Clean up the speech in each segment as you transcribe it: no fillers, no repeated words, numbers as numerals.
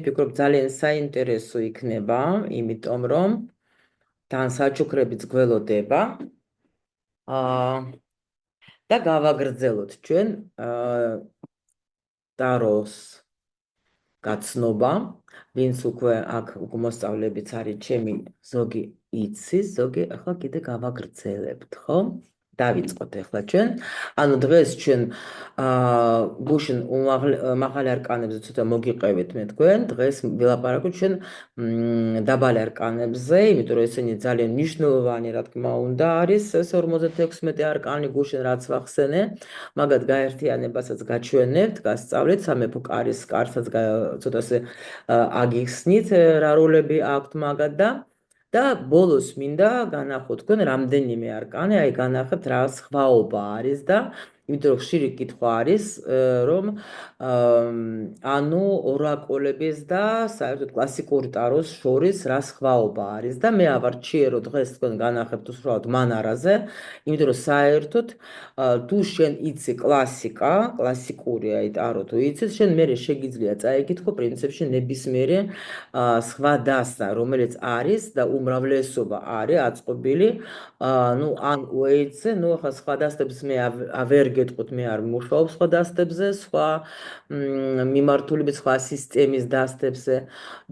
ვფიქრობ ძალიან საინტერესო იქნება, იმიტომ რომ თან საჩუქრებიც გველოდება. და გავაგრძელოთ ჩვენ ტაროს გაცნობა, ვინც უკვე აქ მოსწავლებიც არის ჩემი, ზოგი იცის, ზოგი ახლა კიდე გავაგრძელებთ, ხო? დავიწყოთ ახლა ჩვენ. ანუ დღეს ჩვენ გუშინ მაღალი არკანებზე ცოტა მოგიყევით მე თქვენ. დღეს ვილაპარაკოთ ჩვენ დაბალი არკანებზე, იმიტომ რომ ესენი ძალიან მნიშვნელოვანი, რა თქმა უნდა, არის 56 არკანი გუშინ რაც ვახსენე. მაგათ გაერთიანებასაც გაჩვენებთ, გასწავლეთ, სამეფო კარის კარსაც ცოტასე აგიხსნით, რა როლები აქვთ მაგათ და ბოლოს მინდა განახოთ თქვენ რამდენიმე არკანი, აი განახებთ რა სხვაობა არის და იმიტომ რომ ხშირი კითხვა არის, რომ ანუ ორაკულების და საერთოდ კლასიკური ტაროს შორის რა სხვაობა არის და მე ავარჩიე რომ დღეს თქვენ განახებთ უშუალოდ მანარაზე, იმიტომ რომ საერთოდ თუ შენ იცი კლასიკური აი ტარო თუ იცით, შენ მე შეგიძლია წაიკითხო პრინციპში ნებისმიერი სხვა დასა, რომელიც არის და უმრავლესობა არის აწყობილი, ну ან უეიცზე, ну ახლა სხვა დასტებს მე ვერ გეტყვით, მე არ მუშაობ სხვა დასტებზე, სხვა მიმართულებით სხვა სისტემის დასტებზე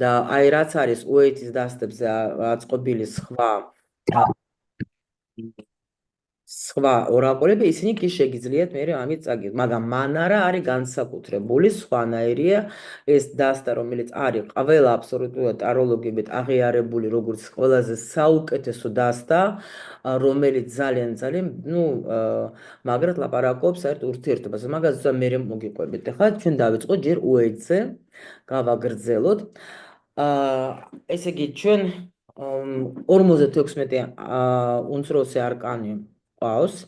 და აი რაც არის უეიცის დასტებზე აწყობილი სხვა ორაკულები, ისინი კი შეგიძლიათ მე ამით წაგეთ, მაგრამ მანარა არის განსაკუთრებული, სხვანაირია ეს დასტა, რომელიც არის ყველა აბსოლუტურად ტაროლოგებით აღიარებული როგორც ყველაზე საუკეთესო დასტა, რომელიც ძალიან, ну, მაგრად ლაპარაკობს საერთოდ ურთიერთობაზე, მაგას მე მოგიყვებით. ახლა ჩვენ დავიწყოთ ჯერ უეიცზე, გავაგრძელოთ. ესე იგი ჩვენ 56 უმცროსი არკანი ყავს.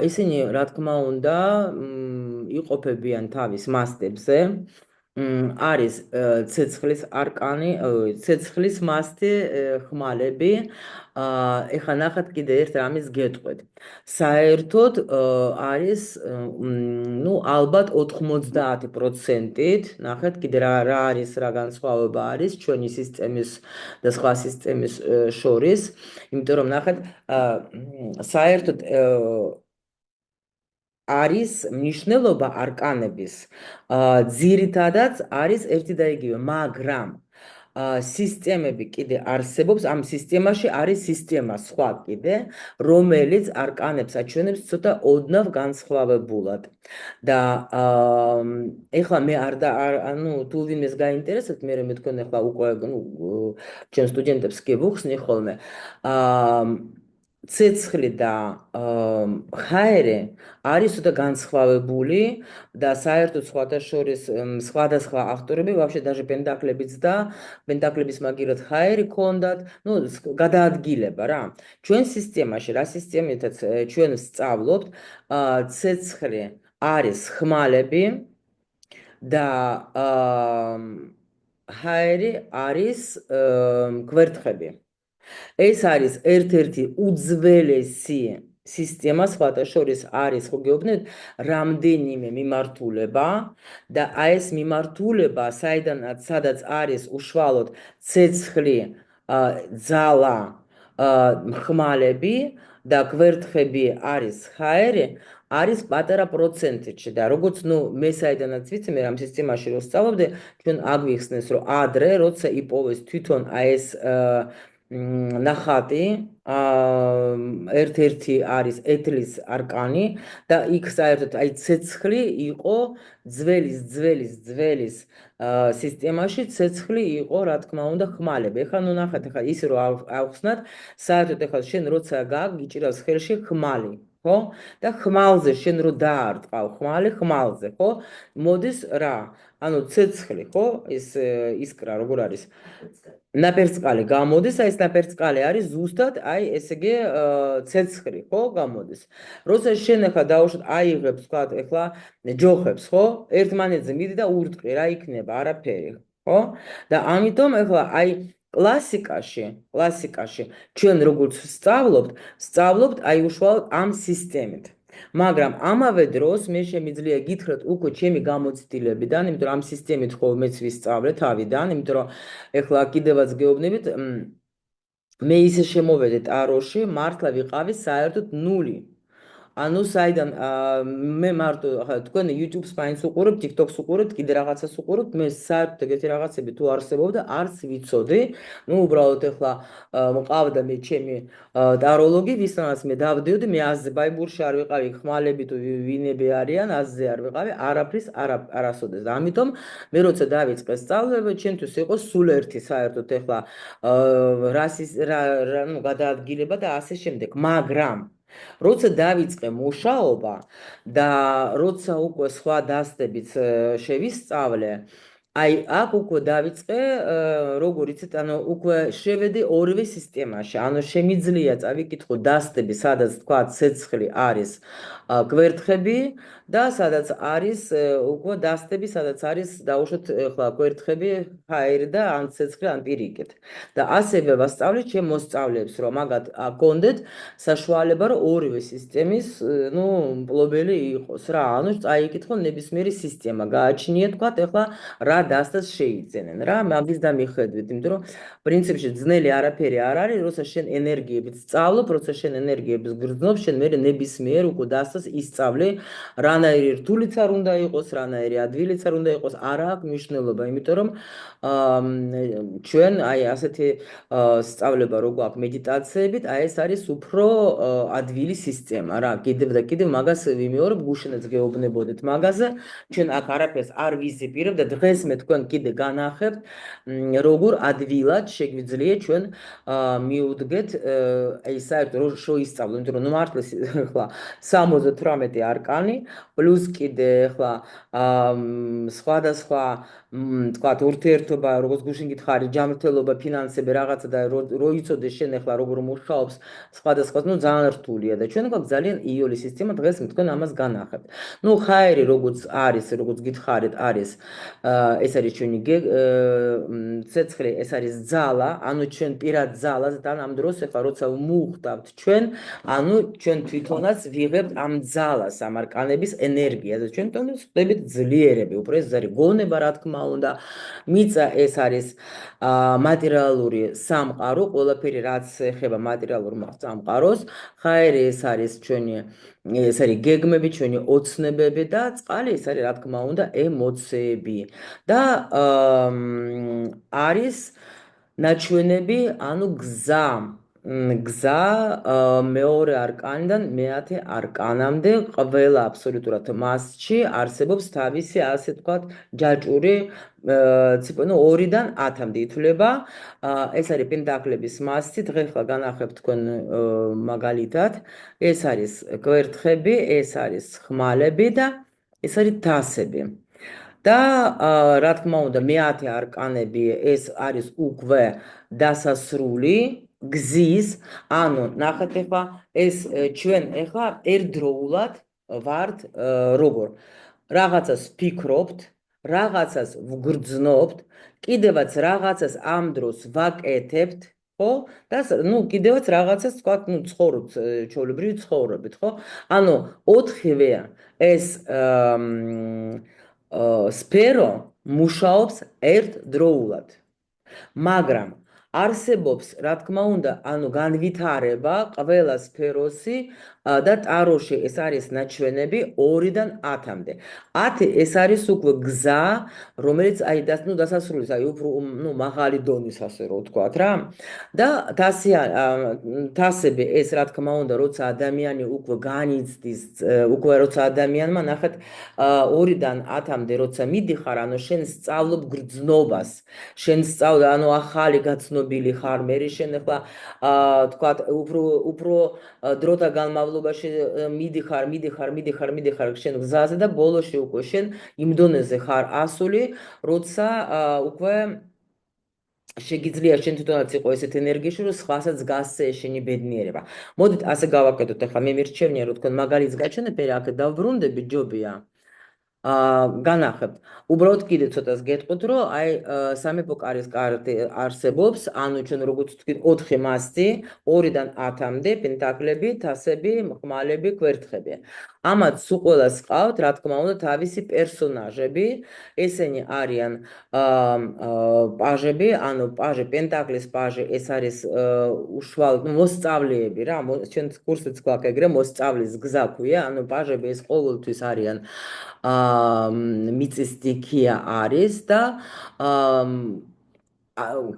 ისინი, რა თქმა უნდა, იყოფებიან თავის მასტებზე. არის ცეცხლის არკანი, ცეცხლის მასტი, ხმალები. ეხლა ნახეთ კიდე ერთ რამის გეტყვით. საერთოდ არის, ну, ალბათ 90%-ით, ნახეთ კიდე რა არის, რა განსხვავება არის ჩვენი სისტემის და სხვა სისტემის შორის, იმიტომ რომ ნახეთ, საერთოდ არის მნიშვნელობა არკანების, ძირითადად არის ერთი და იგივე, მაგრამ სისტემები კიდე არსებობს, ამ სისტემაში არის სისტემა სხვა კიდე, რომელიც არკანებს აჩვენებს ცოტა ოდნავ განსხვავებულად. და ეხლა მე ანუ თუ ვინმეს გაინტერესებთ, მე თქვენ ეხლა უკვე ჩემ სტუდენტებს კი ვუხსნი ხოლმე, ცეცხლი და ხაერი არის ცოტა განსხვავებული და საერთოდ სხვათა შორის სხვადასხვა ავტორები, ვაფშე даже პენტაკლების მაგირად ხაერი ქონდათ, ну, გადაადგილება რა. ჩვენ სისტემაში, რა სისტემითაც ჩვენ ვსწავლობთ, ცეცხლი არის ხმალები და ხაერი არის გვერდხები. ეს არის ერთ-ერთი უძველესი სისტემა, სხვათა შორის არის, ხო გეუბნებით, რამდენიმე მიმართულება და აი ეს მიმართულება, სადაც არის უშუალოდ ცეცხლი, ძალა, ხმალები და გვერდხები არის ხაერი, არის პატარა პროცენტში და როგორც მე საიდანაც ვიცი, მე ამ სისტემაში რო ვსწავლობდი, ჩვენ აგვიხსნეს, რომ ადრე, როცა იპოვეს თვითონ აი ეს ნახატი, ერთ-ერთი არის ეთლის არკანი და იქ საერთოდ აი ცეცხლი იყო ძველის სისტემაში, ცეცხლი იყო, რა თქმა უნდა, ხმალები. ეხლა ნახეთ, ეხლა ისე რომ ავხსნათ, საერთოდ ეხლა შენ როცა გიჭირავს ხელში ხმალი, ხო? და ხმალზე შენ რო დაარტყავ ხმალზე, ხო? მოდის რა? ანუ ცეცხლი, ხო? ეს ისკრა როგორ არის? ნაპერწკალი გამოდის, აი ეს ნაპერწკალი არის ზუსტად, აი ესე იგი ცეცხლი, ხო, გამოდის. როცა შენ ახლა დაუშვათ, აიღებს, ვთქვათ, ახლა ჯოხებს, ხო? ერთმანეთზე მიდი და ურტყი, რა იქნება? არაფერი, ხო? და ამიტომ ახლა აი კლასიკაში ჩვენ როგორც ვსწავლობთ აი უშუალოდ ამ სისტემით. მაგრამ ამავე დროს მე შემიძლია გითხრათ უკვე ჩემი გამოცდილებიდან, იმიტომ რომ ამ სისტემით ხო მეც ვისწავლე თავიდან, იმიტომ რომ ეხლა კიდევაც გეუბნებით, მე ისე შემოვედე ტაროში, მართლა ვიყავი საერთოდ ნული. ანუ საიდან მე მარტო ახლა თქვენ YouTube-ს მაინც უყურებთ, TikTok-ს უყურებთ, კიდე რაღაცას უყურებთ, მე საერთოდ ეგეთი რაღაცები თუ არსებობდა, არც ვიცოდი. ნუ უბრალოდ ეხლა მყავდა მე ჩემი ტაროლოგი, ვისთანაც მე დავდიოდი, მე აზზე ბაიბურში არ ვიყავი, ხმალები თუ ვინები არიან, აზზე არ ვიყავი, არაფრის არასოდეს. და ამიტომ მე როცა დავიწყე სწავლება, ჩემთვის იყო სულ ერთი საერთოდ ეხლა ნუ გადაადგილება და ასე შემდეგ. მაგრამ როცა დავიწყე მუშაობა და როცა უკვე სხვა დასტებით შევისწავლე, აი აქ უკვე დავიწყე, როგორ იცით, ანუ უკვე შევედი ორივე სისტემაში. ანუ შემიძლია წავიკითხო დასტები, სადაც თქვა ცეცხლი არის კვერთხები და სადაც არის უკვე დასტები, სადაც არის დაუშვათ ახლა კვერთხები, ჰაერი და ან ცეცხლი ან პირიქით. და ასევე ვასწავლე ჩემ მოსწავლეებს, რომ მაგათ აქონდეთ საშუალება, რომ ორივე სისტემის, ნუ მპლობელი იყოს რა. ანუ წაიკითხო ნებისმიერი სისტემა, გააჩნიათ თქვა ეხლა რა დასტას შეიძენენ რა, მაგის და მიხედვით, იმიტომ რომ პრინციპში ძნელი არაფერი არ არის, როცა შენ ენერგიებით სწავლობ, როცა შენ ენერგიებს გრძნობ, შენ მე ნებისმიერ უკვე დასტას ისწავლე, რანაირი რთულიც არ უნდა იყოს, რანაირი ადვილიც არ უნდა იყოს, არ აქვს მნიშვნელობა, იმიტომ რომ ჩვენ აი ასეთი სწავლება რო გვაქვს მედიტაციებით, აი ეს არის უფრო ადვილი სისტემა რა. კიდევ და კიდევ მაგას ვიმეორებ, გუშინაც გეუბნებოდეთ მაგაზე, ჩვენ აქ არაფერს არ ვიზიპირებ და დღეს მე თქვენ კიდე განახებთ, როგორ ადვილად შეგვიძლია ჩვენ მივუდგეთ აი საერთოდ რო შეისწავლოთ, იმიტომ რომ ნუ მართლა ხლა 78 არკანი პლუს კიდე ხლა სხვადასხვა თქვათ ურთიერთობა, როგორც გუშინ გითხარი, ჯანმრთელობა, ფინანსები, რაღაცა და რო იცოდე შენ ახლა როგორ მუშაობს სხვადასხვა, ნუ ძალიან რთულია და ჩვენ გვაქვს ძალიან იოლი სისტემა, დღეს მე თქვენ ამას განახებთ. ნუ ხაერი როგორც არის, როგორც გითხარით, არის ეს არის ჩვენი ცეცხლი, ეს არის ძალა, ანუ ჩვენ პირად ძალას და ამ დროს ახლა როცა მივხვდავთ ჩვენ, ანუ ჩვენ თვითონაც ვიღებთ ამ ძალას, ამ არკანების ენერგიას და ჩვენ თვითონაც ხდებით ძლიერები, უფრო ეს არის გონება, რა თქმა უნდა, მიწა ეს არის მატერიალური სამყარო, ყველაფერი რაც ეხება მატერიალურ სამყაროს, ხაერი ეს არის ჩვენი ეს არის გეგმები, ჩვენი ოცნებები და წყალი ეს არის რა თქმა უნდა ემოციები და არის ნაჩვენები, ანუ გზა მეორე არკანიდან მეათე არკანამდე ყველა აბსოლუტურად მასში არსებობს თავისი ასე თქვათ ჯაჭვური ნუ 2-დან 10-მდე ითვლება. ეს არის პენტაკლების მასი, დღეს ხა განახებთ თქვენ მაგალითად. ეს არის კვერთხები, ეს არის ხმალები და ეს არის თასები. და რა თქმა უნდა მეათე არკანები ეს არის უკვე დასასრული გზის, ანუ ნახეთ ახლა ეს ჩვენ ახლა ერთდროულად ვართ როგორ რაღაცას ვფიქრობთ, რაღაცას ვგრძნობთ, კიდევაც რაღაცას ამ დროს ვაკეთებთ, ხო? და ნუ კიდევაც რაღაცას თქვა, ნუ ცხოვრობთ, ჩვეულებრივი ცხოვრობით, ხო? ანუ 4-ვე ეს სფერო მუშაობს ერთდროულად. მაგრამ არსებობს, რა თქმა უნდა, ანუ განვითარება ყველა სფეროსი და ტაროში ეს არის ნაჩვენები 2-დან 10-მდე. 10 ეს არის უკვე გზა, რომელიც აი ნუ დასასრულის, აი უფრო ნუ მაღალი დონის ასე რო ვთქვათ რა. და თასები ეს რა თქმა უნდა, როცა ადამიანი უკვე განიცდის, უკვე როცა ადამიანმა ნახეთ 2-დან 10-მდე როცა მიდიხარ, ანუ შენ სწავლობ გრძნობას, შენ სწავლ ანუ ახალი გაცნობილი ხარ, მე შენ ახლა თქვათ უფრო დროთა განმავლობაში მიდიხარ შენ გზაზე და ბოლოში უკვე შენ იმ დონეზე ხარ ასული, როცა უკვე შეგიძლია შენ თვითონაც იყო ესეთ ენერგიაში, რომ სხვასაც გასცე შენი ბედნიერება. მოდით ასე გავაკეთოთ, ახლა მე მირჩევნია, რომ თქვენ მაგალითს გაჩვენეთ, მე აქ დავბრუნდები, ჯობია. განახებთ. უბრალოდ კიდე ცოტას გეტყვით, რომ აი სამეფო კარის კარტი არსებობს, ანუ ჩვენ როგორც ვთქვით, 4 მასტი, 2-დან 10-მდე, პენტაკლები, თასები, ხმალები, კვერთხები. ამათ სულ ყველას ყავთ, რა თქმა უნდა, თავისი პერსონაჟები, ესენი არიან პაჟები, ანუ პაჟი, პენტაკლის პაჟი, ეს არის უშუალოდ მოსწავლეები რა, ჩვენ კურსიც გვაქვს ეგრე, მოსწავლის გზა ქვია, ანუ პაჟები ეს ყოველთვის არიან მიწის დიქია არის და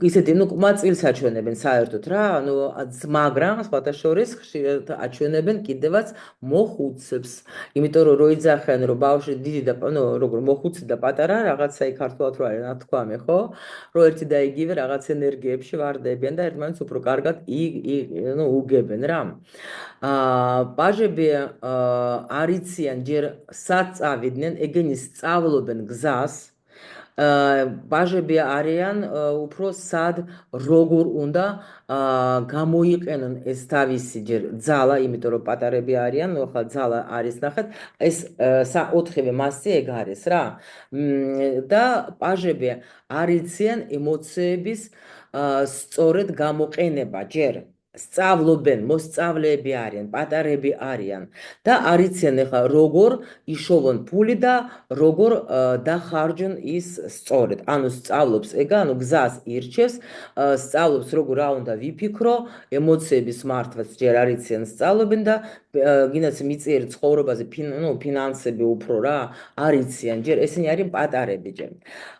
ისეთი ნუ ყმაწვილს აჩვენებენ საერთოდ რა, ანუ მაგრამ სხვათა შორის ხშირად აჩვენებენ კიდევაც მოხუცებს, იმიტომ რომ რო იძახენ რომ ბავშვი დიდი და ნუ როგორ მოხუცი და პატარა რაღაცა იქ ქართულად რო არის ნათქვამი, ხო? რომ ერთი და იგივე რაღაც ენერგიებში ვარდებიან და ერთმანეთს უფრო კარგად ნუ უგებენ რა. პაჟები არიციან ჯერ სად წავიდნენ, ეგენი სწავლობენ გზას. პაჟები არიან უფრო სად როგორ უნდა გამოიყენონ ეს თავისი ჯერ ძალა, იმიტომ რომ პატარები არიან, ნუ ახლა ძალა არის ნახეთ, ეს 4-ვე მასი ეგ არის რა. და პაჟები არიციან ემოციების სწორედ გამოყენება ჯერ. სწავლობენ, მოსწავლეები არიან, პატარები არიან და არიციან ახლა როგორ იშოვონ ფული და როგორ დახარჯონ ის სწორედ. ანუ სწავლობს ეგა, ანუ გზას ირჩევს, სწავლობს როგორ რა უნდა ვიფიქრო, ემოციების მართვაც ჯერ არიციან სწავლობენ და გინდაც მიწიერ ცხოვრებაზე ფინანსები უფრო რა არიციან ჯერ, ესენი არიან პატარები ჯერ.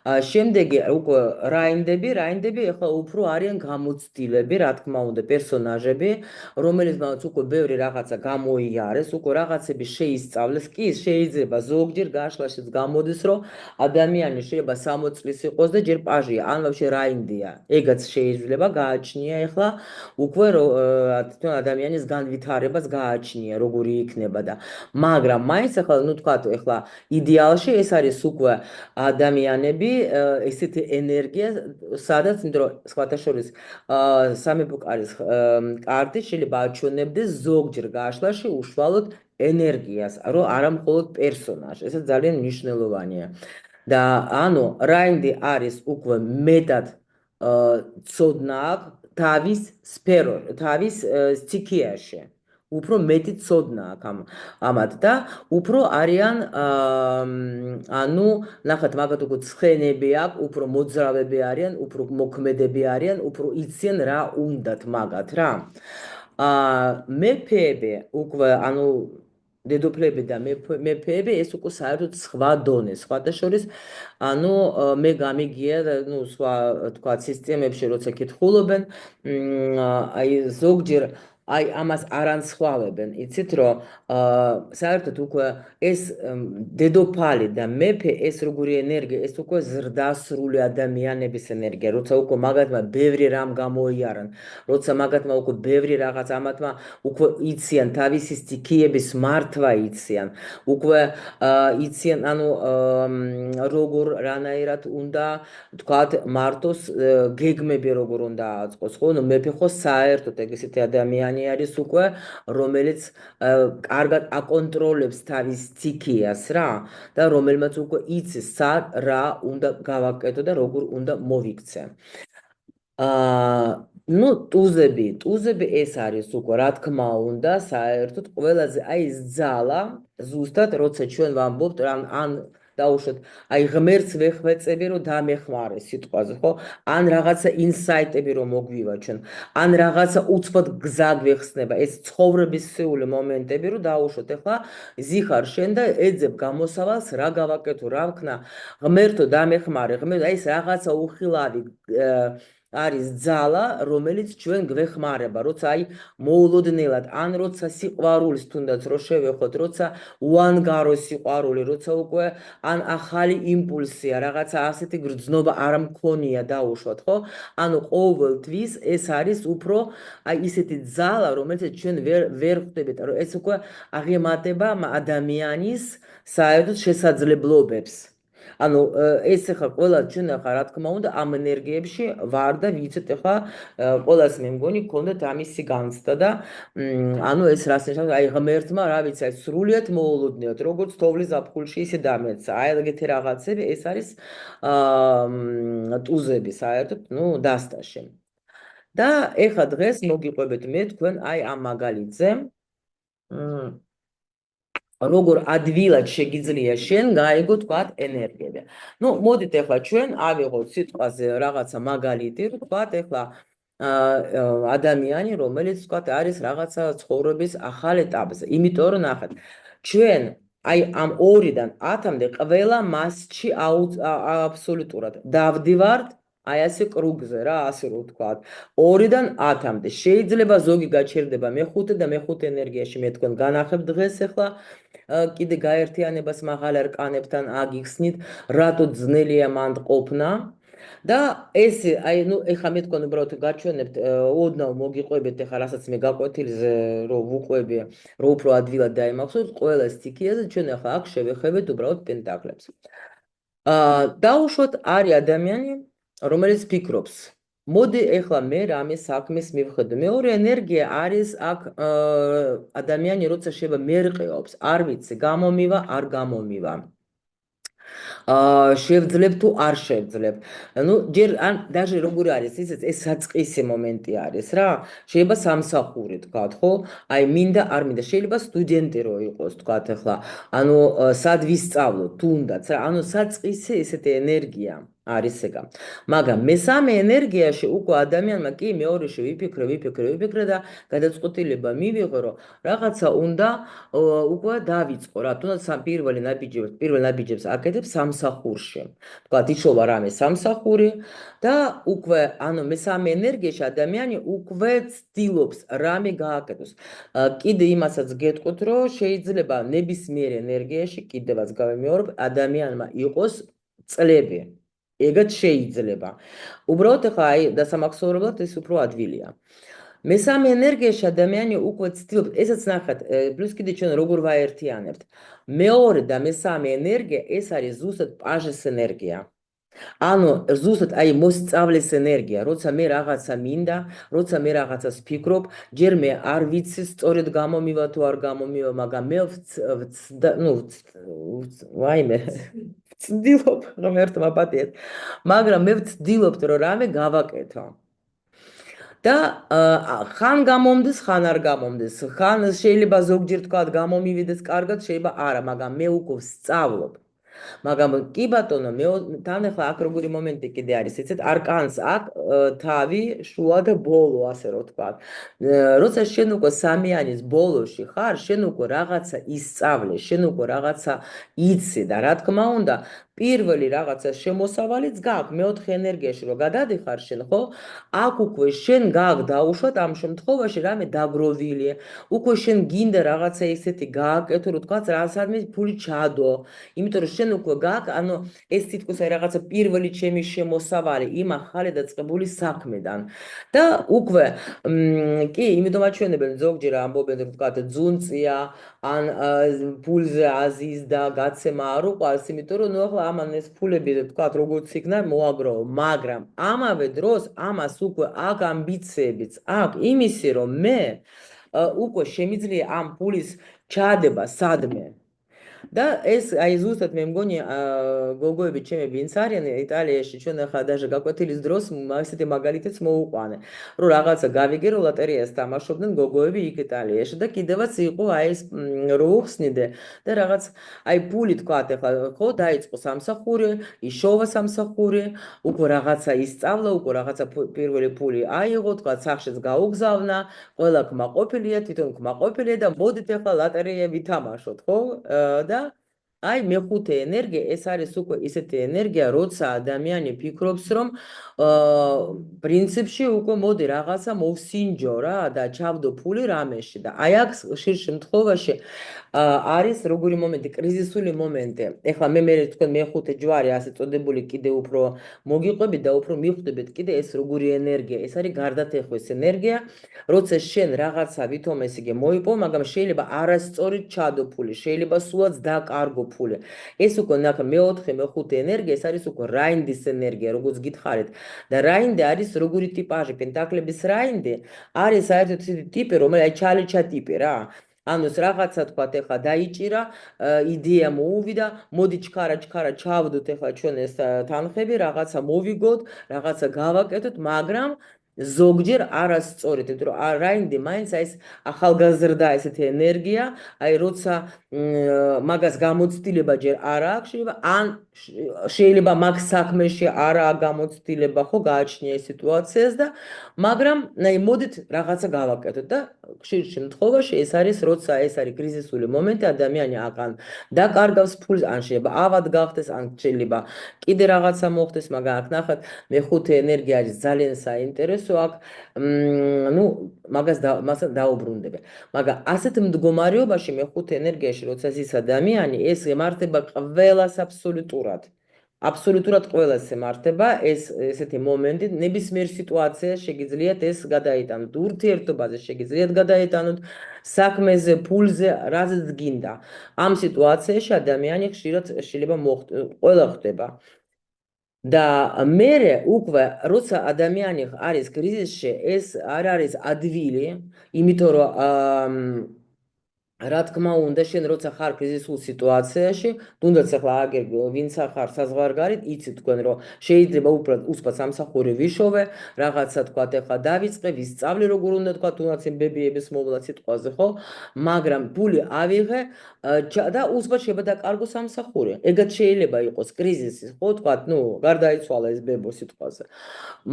შემდეგი უკვე რაინდები ახლა უფრო არიან გამოცდილები, რა თქმა უნდა, პერსონაჟები, რომელთაც უკვე ბევრი რაღაცა გამოიარეს, უკვე რაღაცები შეისწავლეს, კი შეიძლება ზოგჯერ გაშლაშიც გამოდის, რომ ადამიანი შეიძლება 60 წლის იყოს და ჯერ პაჟია, ან ვაფშე რაინდია. ეგაც შეიძლება გააჩნია ახლა უკვე თვითონ ადამიანის განვითარებას გააჩნია, როგორი იქნება და მაგრამ მაინც ახლა ნუ თქვათ ახლა იდეალში ეს არის უკვე ადამიანები ესეთი ენერგია, სადაც იმიტომ რომ სხვათა შორის სამეფო კარის კარტი შეიძლება აჩვენებდეს ზოგჯერ გაშლაში უშუალოდ ენერგიას, რომ არა მხოლოდ პერსონაჟს. ეს ძალიან მნიშვნელოვანია. და ანუ რაინდი არის უკვე მეტად ცოდნა აქვს თავის სფერო, თავის სტიქიაში. უფრო მეტი ცოდნა აქვს ამათ და უფრო არიან ანუ ნახეთ მაგათ უკვე ცხენები აქვს, უფრო მოძრავები არიან, უფრო მოქმედები არიან, უფრო იციან რა უნდათ მაგათ რა. მეფეები უკვე ანუ დედოფლები და მეფეები ეს უკვე საერთოდ სხვა დონე, სხვათა შორის ანუ მე გამიგია ნუ სხვა თქვა სისტემებში როცა კითხულობენ, აი ზოგჯერ აი ამას არ ანცხვავებენ, იცით რომ საერთოდ უკვე ეს დედოფალი და მეფე ეს როგორი ენერგია, ეს უკვე ზრდასრული ადამიანების ენერგია, როცა უკვე მაგათმა ბევრი რამ გამოიარან, როცა მაგათმა უკვე ბევრი რაღაც ამათმა უკვე იციან თავისი სტიქიების მართვა იციან, უკვე იციან ანუ როგორ რანაირად უნდა თქვათ მარტოს გეგმები როგორ უნდა აწყოს, ხო? ნუ მეფე ხო საერთოდ ეგეთი ადამიანი არის უკვე, რომელიც კარგად აკონტროლებს თავის სტიქიას რა და რომელმაც უკვე იცის სად რა უნდა გავაკეთო და როგორ უნდა მოვიქცე. ნუ ტუზები ეს არის უკვე რა თქმა უნდა საერთოდ ყველაზე აი ეს ძალა ზუსტად როცა ჩვენ ვამბობთ ან დაუშვათ აი ღმერთს ვეხვეწები რომ დამეხმარე სიტყვაზე ხო ან რაღაცა ინსაიტები რომ მოგვივა ჩვენ ან რაღაცა უცბად გზა გვეხსნება ეს ცხოვრებისეული მომენტები რომ დაუშვათ ახლა ზიხარ შენ და ეძებ გამოსავალს რა გავაკეთო რა ვქნა ღმერთო დამეხმარე ღმერთო აი ეს რაღაცა უხილავი არის ძალა, რომელიც ჩვენ გვეხმარება, როცა აი მოულოდნელად, ან როცა სიყვარულის თუნდაც რო შევეხოთ, როცა უანგარო სიყვარული, როცა უკვე ან ახალი იმპულსია, რაღაცა ასეთი გრძნობა არ მქონია დაუშვათ, ხო? ანუ ყოველთვის ეს არის უფრო აი ისეთი ძალა, რომელიც ჩვენ ვერ ხვდებით, რომ ეს უკვე აღემატება ადამიანის საერთოდ შესაძლებლობებს. ანუ ეს ახლა ყველა ჩვენ ახლა რა თქმა უნდა ამ ენერგიებში ვარ და ვიცით ახლა ყველას მე მგონი გქონდათ ამისი განცდა და ანუ ეს რას ნიშნავს აი ღმერთმა რა ვიცი აი სრულიად მოულოდნელად როგორც თოვლის ზაფხულში ისე დამეცა აი ეგეთი რაღაცები ეს არის ტუზები საერთოდ ნუ დასტაში და ეხლა დღეს მოგიყვებით მე თქვენ აი ამ მაგალითზე როგორ ადვილად შეგიძლია შენ გაიგო თქვათ ენერგიები. ნუ მოდით ახლა ჩვენ ავიღოთ სიტყვაზე რაღაცა მაგალითი, თქვათ ახლა ადამიანი, რომელიც თქვათ არის რაღაცა ცხოვრების ახალ ეტაპზე. იმიტომ რომ ნახეთ, ჩვენ აი ამ 2-დან 10-მდე ყველა მასში აბსოლუტურად დავდივართ აი ასე კრუგზე რა, ასე რომ ვთქვათ. 2-დან 10-მდე. შეიძლება ზოგი გაჩერდება მე-5 და მე-5 ენერგიაში მე თქვენ განახებ დღეს ახლა კიდე გაერთიანებას მაღალ არკანებთან აგიხსნით, რატო ძნელია მანდ ყოფნა და ეს აი ნუ ეხლა მე თქვენ უბრალოდ გაჩვენებთ ოდნავ მოგიყვებით ეხლა რასაც მე გაკვეთილზე რომ ვუყვები, რომ უფრო ადვილად დაიმახსოვროთ ყველა სტიქიაზე ჩვენ ახლა აქ შევეხებთ უბრალოდ პენტაკლებს. დაუშვოთ არის ადამიანი, რომელიც ფიქრობს მოდი ეხლა მე რამე საქმეს მივხედე. მეორე ენერგია არის აქ ადამიანი როცა შეიძლება მერყეობს, არ ვიცი, გამომივა, არ გამომივა. შევძლებ თუ არ შევძლებ. ნუ ჯერ ან даже როგორ არის ისიც ეს საწყისი მომენტი არის რა. შეიძლება სამსახური თქვათ, ხო? აი მინდა არ მინდა, შეიძლება სტუდენტი რო იყოს თქვათ ახლა. ანუ სად ვისწავლო, თუნდაც რა. ანუ საწყისი ესეთი ენერგია არის ეგა. მაგრამ მესამე ენერგიაში უკვე ადამიანმა კი მეორეში ვიფიქრე და გადაწყვეტილება მივიღო, რომ რაღაცა უნდა უკვე დავიწყო რა. თუნდაც პირველ ნაბიჯებს აკეთებს სამსახურში. თქვათ იშოვა რამე სამსახური და უკვე ანუ მესამე ენერგიაში ადამიანი უკვე ცდილობს რამე გააკეთოს. კიდე იმასაც გეტყვით, რომ შეიძლება ნებისმიერ ენერგიაში კიდევაც გავიმეორებ, ადამიანმა იყოს წლები. ეგაც შეიძლება. უბრალოდ ახლა აი დასამახსოვრებლად ეს უფრო ადვილია. მესამე ენერგიაში ადამიანი უკვე ცდილობს, ესაც ნახეთ, პლუს კიდე ჩვენ როგორ ვაერთიანებთ. მეორე და მესამე ენერგია ეს არის ზუსტად პაჟის ენერგია. ანუ ზუსტად აი მოსწავლის ენერგია, როცა მე რაღაცა მინდა, როცა მე რაღაცას ვფიქრობ, ჯერ მე არ ვიცი სწორედ გამომივა თუ არ გამომივა, მაგრამ მე ვაიმე ვცდილობ, ღმერთმა პატიეთ, მაგრამ მე ვცდილობ, რომ რამე გავაკეთო. და ხან გამომდის, ხან არ გამომდის. ხან შეიძლება ზოგჯერ თქვა გამომივიდეს კარგად, შეიძლება არა, მაგრამ მე უკვე ვსწავლობ. მაგრამ კი ბატონო, თან ახლა აქ როგორი მომენტი კიდე არის, იცით, არკანს აქ თავი, შუა და ბოლო, ასე რომ ვთქვა. როცა შენ უკვე სამიანის ბოლოში ხარ, შენ უკვე რაღაცა ისწავლე, შენ უკვე რაღაცა იცი და რა თქმა უნდა, პირველი რაღაცა შემოსავალიც გაქვს, მეოთხე ენერგიაში რომ გადადიხარ შენ, ხო? აქ უკვე შენ გაქვს დაუშვათ ამ შემთხვევაში რამე დაგროვილი, უკვე შენ გინდა რაღაცა ისეთი გააკეთო, რომ თქვა რასაც ფული ჩადო. იმიტომ რომ შენ უკვე გაქვს, ანუ ეს თითქოს აი რაღაცა პირველი ჩემი შემოსავალი იმ ახალი დაწყებული საქმედან. და უკვე კი, იმიტომ აჩვენებენ ზოგჯერ ამბობენ რომ თქვა ძუნწია, ან ფულზე აზიზდა, გაცემა არ უყვარს, იმიტომ რომ ნუ ახლა ამან ეს ფულები თქვა როგორც იქნა მოაგროვო, მაგრამ ამავე დროს ამას უკვე აქ ამბიციებიც აქვს იმისი რომ მე უკვე შემიძლია ამ ფულის ჩადება სადმე და ეს აი ზუსტად მე მგონი გოგოები ჩემი ვინც არიან იტალიაში ჩვენ ახლა даже გაკვეთილის დროს ასეთი მაგალითიც მოუყვანე რომ რაღაცა გავიგე რომ ლოტერეას თამაშობდნენ გოგოები იქ იტალიაში და კიდევაც იყო აი ეს რო უხსნიდე და რაღაც აი ფული თქვა ახლა ხო დაიწყო სამსახური იშოვა სამსახური უკვე რაღაცა ისწავლა უკვე რაღაცა პირველი ფული აიღო თქვა სახშეც გაუგზავნა ყველა კმაყოფილია თვითონ კმაყოფილია და მოდით ახლა ლოტერეა ვითამაშოთ ხო და აი მეხუთე ენერგია ეს არის უკვე ისეთი ენერგია როცა ადამიანი ფიქრობს რომ პრინციპში უკვე მოდი რაღაცა მოვსინჯო რა და ჩავდო ფული რამეში და აი აქ ხშირ შემთხვევაში არის როგორი მომენტი, კრიზისული მომენტი. ეხლა მე თქვენ მეხუთე ჯვარი ასე წოდებული კიდე უფრო მოგიყვებით და უფრო მიხვდებით კიდე ეს როგორი ენერგია. ეს არის გარდატეხვის ენერგია, როცა შენ რაღაცა ვითომ ეს იგი მოიპო, მაგრამ შეიძლება არასწორით ჩადო ფული, შეიძლება სულაც დაკარგო ფული. ეს უკვე ნახე მეოთხე, მეხუთე ენერგია, ეს არის უკვე რაინდის ენერგია, როგორც გითხარით. და რაინდი არის როგორი ტიპაჟი, პენტაკლების რაინდი არის საერთოდ ისეთი ტიპი, რომელიც ჩალიჩა ტიპი რა. ანუ რაღაცა თქვა ეხლა დაიჭირა, იდეა მოუვიდა, მოდი ჩქარა ჩავდოთ ეხლა ჩვენ ეს თანხები, რაღაცა მოვიგოთ, რაღაცა გავაკეთოთ, მაგრამ ზოგჯერ არასწორით, იმიტომ რომ რაინდი მაინც ეს ახალგაზრდა ესეთი ენერგია, აი როცა მაგას გამოცდილება ჯერ არ აქვს, შეიძლება მაგ საქმეში არაა გამოცდილება, ხო, გააჩნია ეს სიტუაციას და მაგრამ აი მოდით რაღაცა გავაკეთოთ და ხშირ შემთხვევაში ეს არის როცა ეს არის კრიზისული მომენტი, ადამიანი აკან დაკარგავს ფულს, ან შეიძლება ავად გახდეს, ან შეიძლება კიდე რაღაცა მოხდეს, მაგრამ აქ ნახეთ, მეხუთე ენერგია არის ძალიან საინტერესო აქ, ნუ მაგას დაუბრუნდები. მაგრამ ასეთ მდგომარეობაში მეხუთე ენერგიაში როცა ის ადამიანი ეს ემართება ყველას აბსოლუტურად. აბსოლუტურად ყველას ემართება ესეთი მომენტი, ნებისმიერ სიტუაციას შეგიძლიათ ეს გადაიტანოთ, ურთიერთობაზე შეგიძლიათ გადაიტანოთ, საქმეზე, ფულზე, რაზეც გინდა. ამ სიტუაციაში ადამიანი ხშირად შეიძლება ყველა ხდება. და მერე უკვე როცა ადამიანი არის კრიზისში, ეს არ არის ადვილი, იმიტომ რომ რა თქმა უნდა, შენ როცა ხარ კრიზისულ სიტუაციაში, თუნდაც ახლა აგერ ვინც ხარ საზღვარგარეთ, იცით თქვენ რომ შეიძლება უბრალოდ სამსახური ვიშოვე, რაღაცა თქვა ეხლა დავიწყე, ვისწავლე როგორ უნდა თქვა, თუნდაც იმ ბებიების მოვლა სიტყვაზე, ხო? მაგრამ ფული ავიღე და უბრალოდ შეიძლება დაკარგო სამსახური. ეგაც შეიძლება იყოს კრიზისი, ხო, თქვა, ნუ გარდაიცვალა ეს ბებო სიტყვაზე.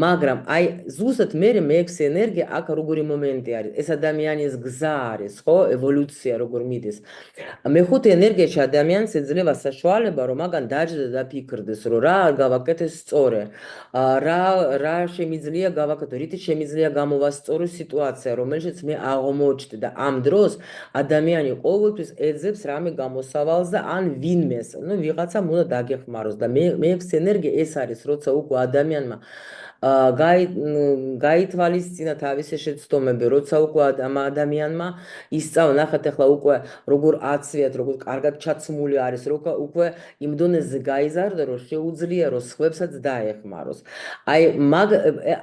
მაგრამ აი ზუსტად მეექვსე ენერგია აქ როგორი მომენტი არის, ეს ადამიანის გზა არის, ხო, ევოლუცია როგორ მიდის. მეხუთე ენერგიაში ადამიანს ეძლევა საშუალება, რომ მაგან დაჯდა და ფიქრდეს, რომ რა არ გავაკეთე სწორე, რა შემიძლია გავაკეთო, რითი შემიძლია გამოვასწორო სიტუაცია, რომელშიც მე აღმოჩნდი და ამ დროს ადამიანი ყოველთვის ეძებს რამე გამოსავალს და ან ვინმეს, ნუ ვიღაცამ უნდა დაგეხმაროს და მეექვსე ენერგია ეს არის, როცა უკვე ადამიანმა გაითვალისწინა თავისი შეცდომები, როცა უკვე ამ ადამიანმა ისწავლა, ნახეთ ახლა უკვე როგორ აცვიათ, როგორ კარგად ჩაცმული არის, უკვე იმ დონეზე გაიზარდა, რომ შეუძლია რომ სხვებსაც დაეხმაროს. აი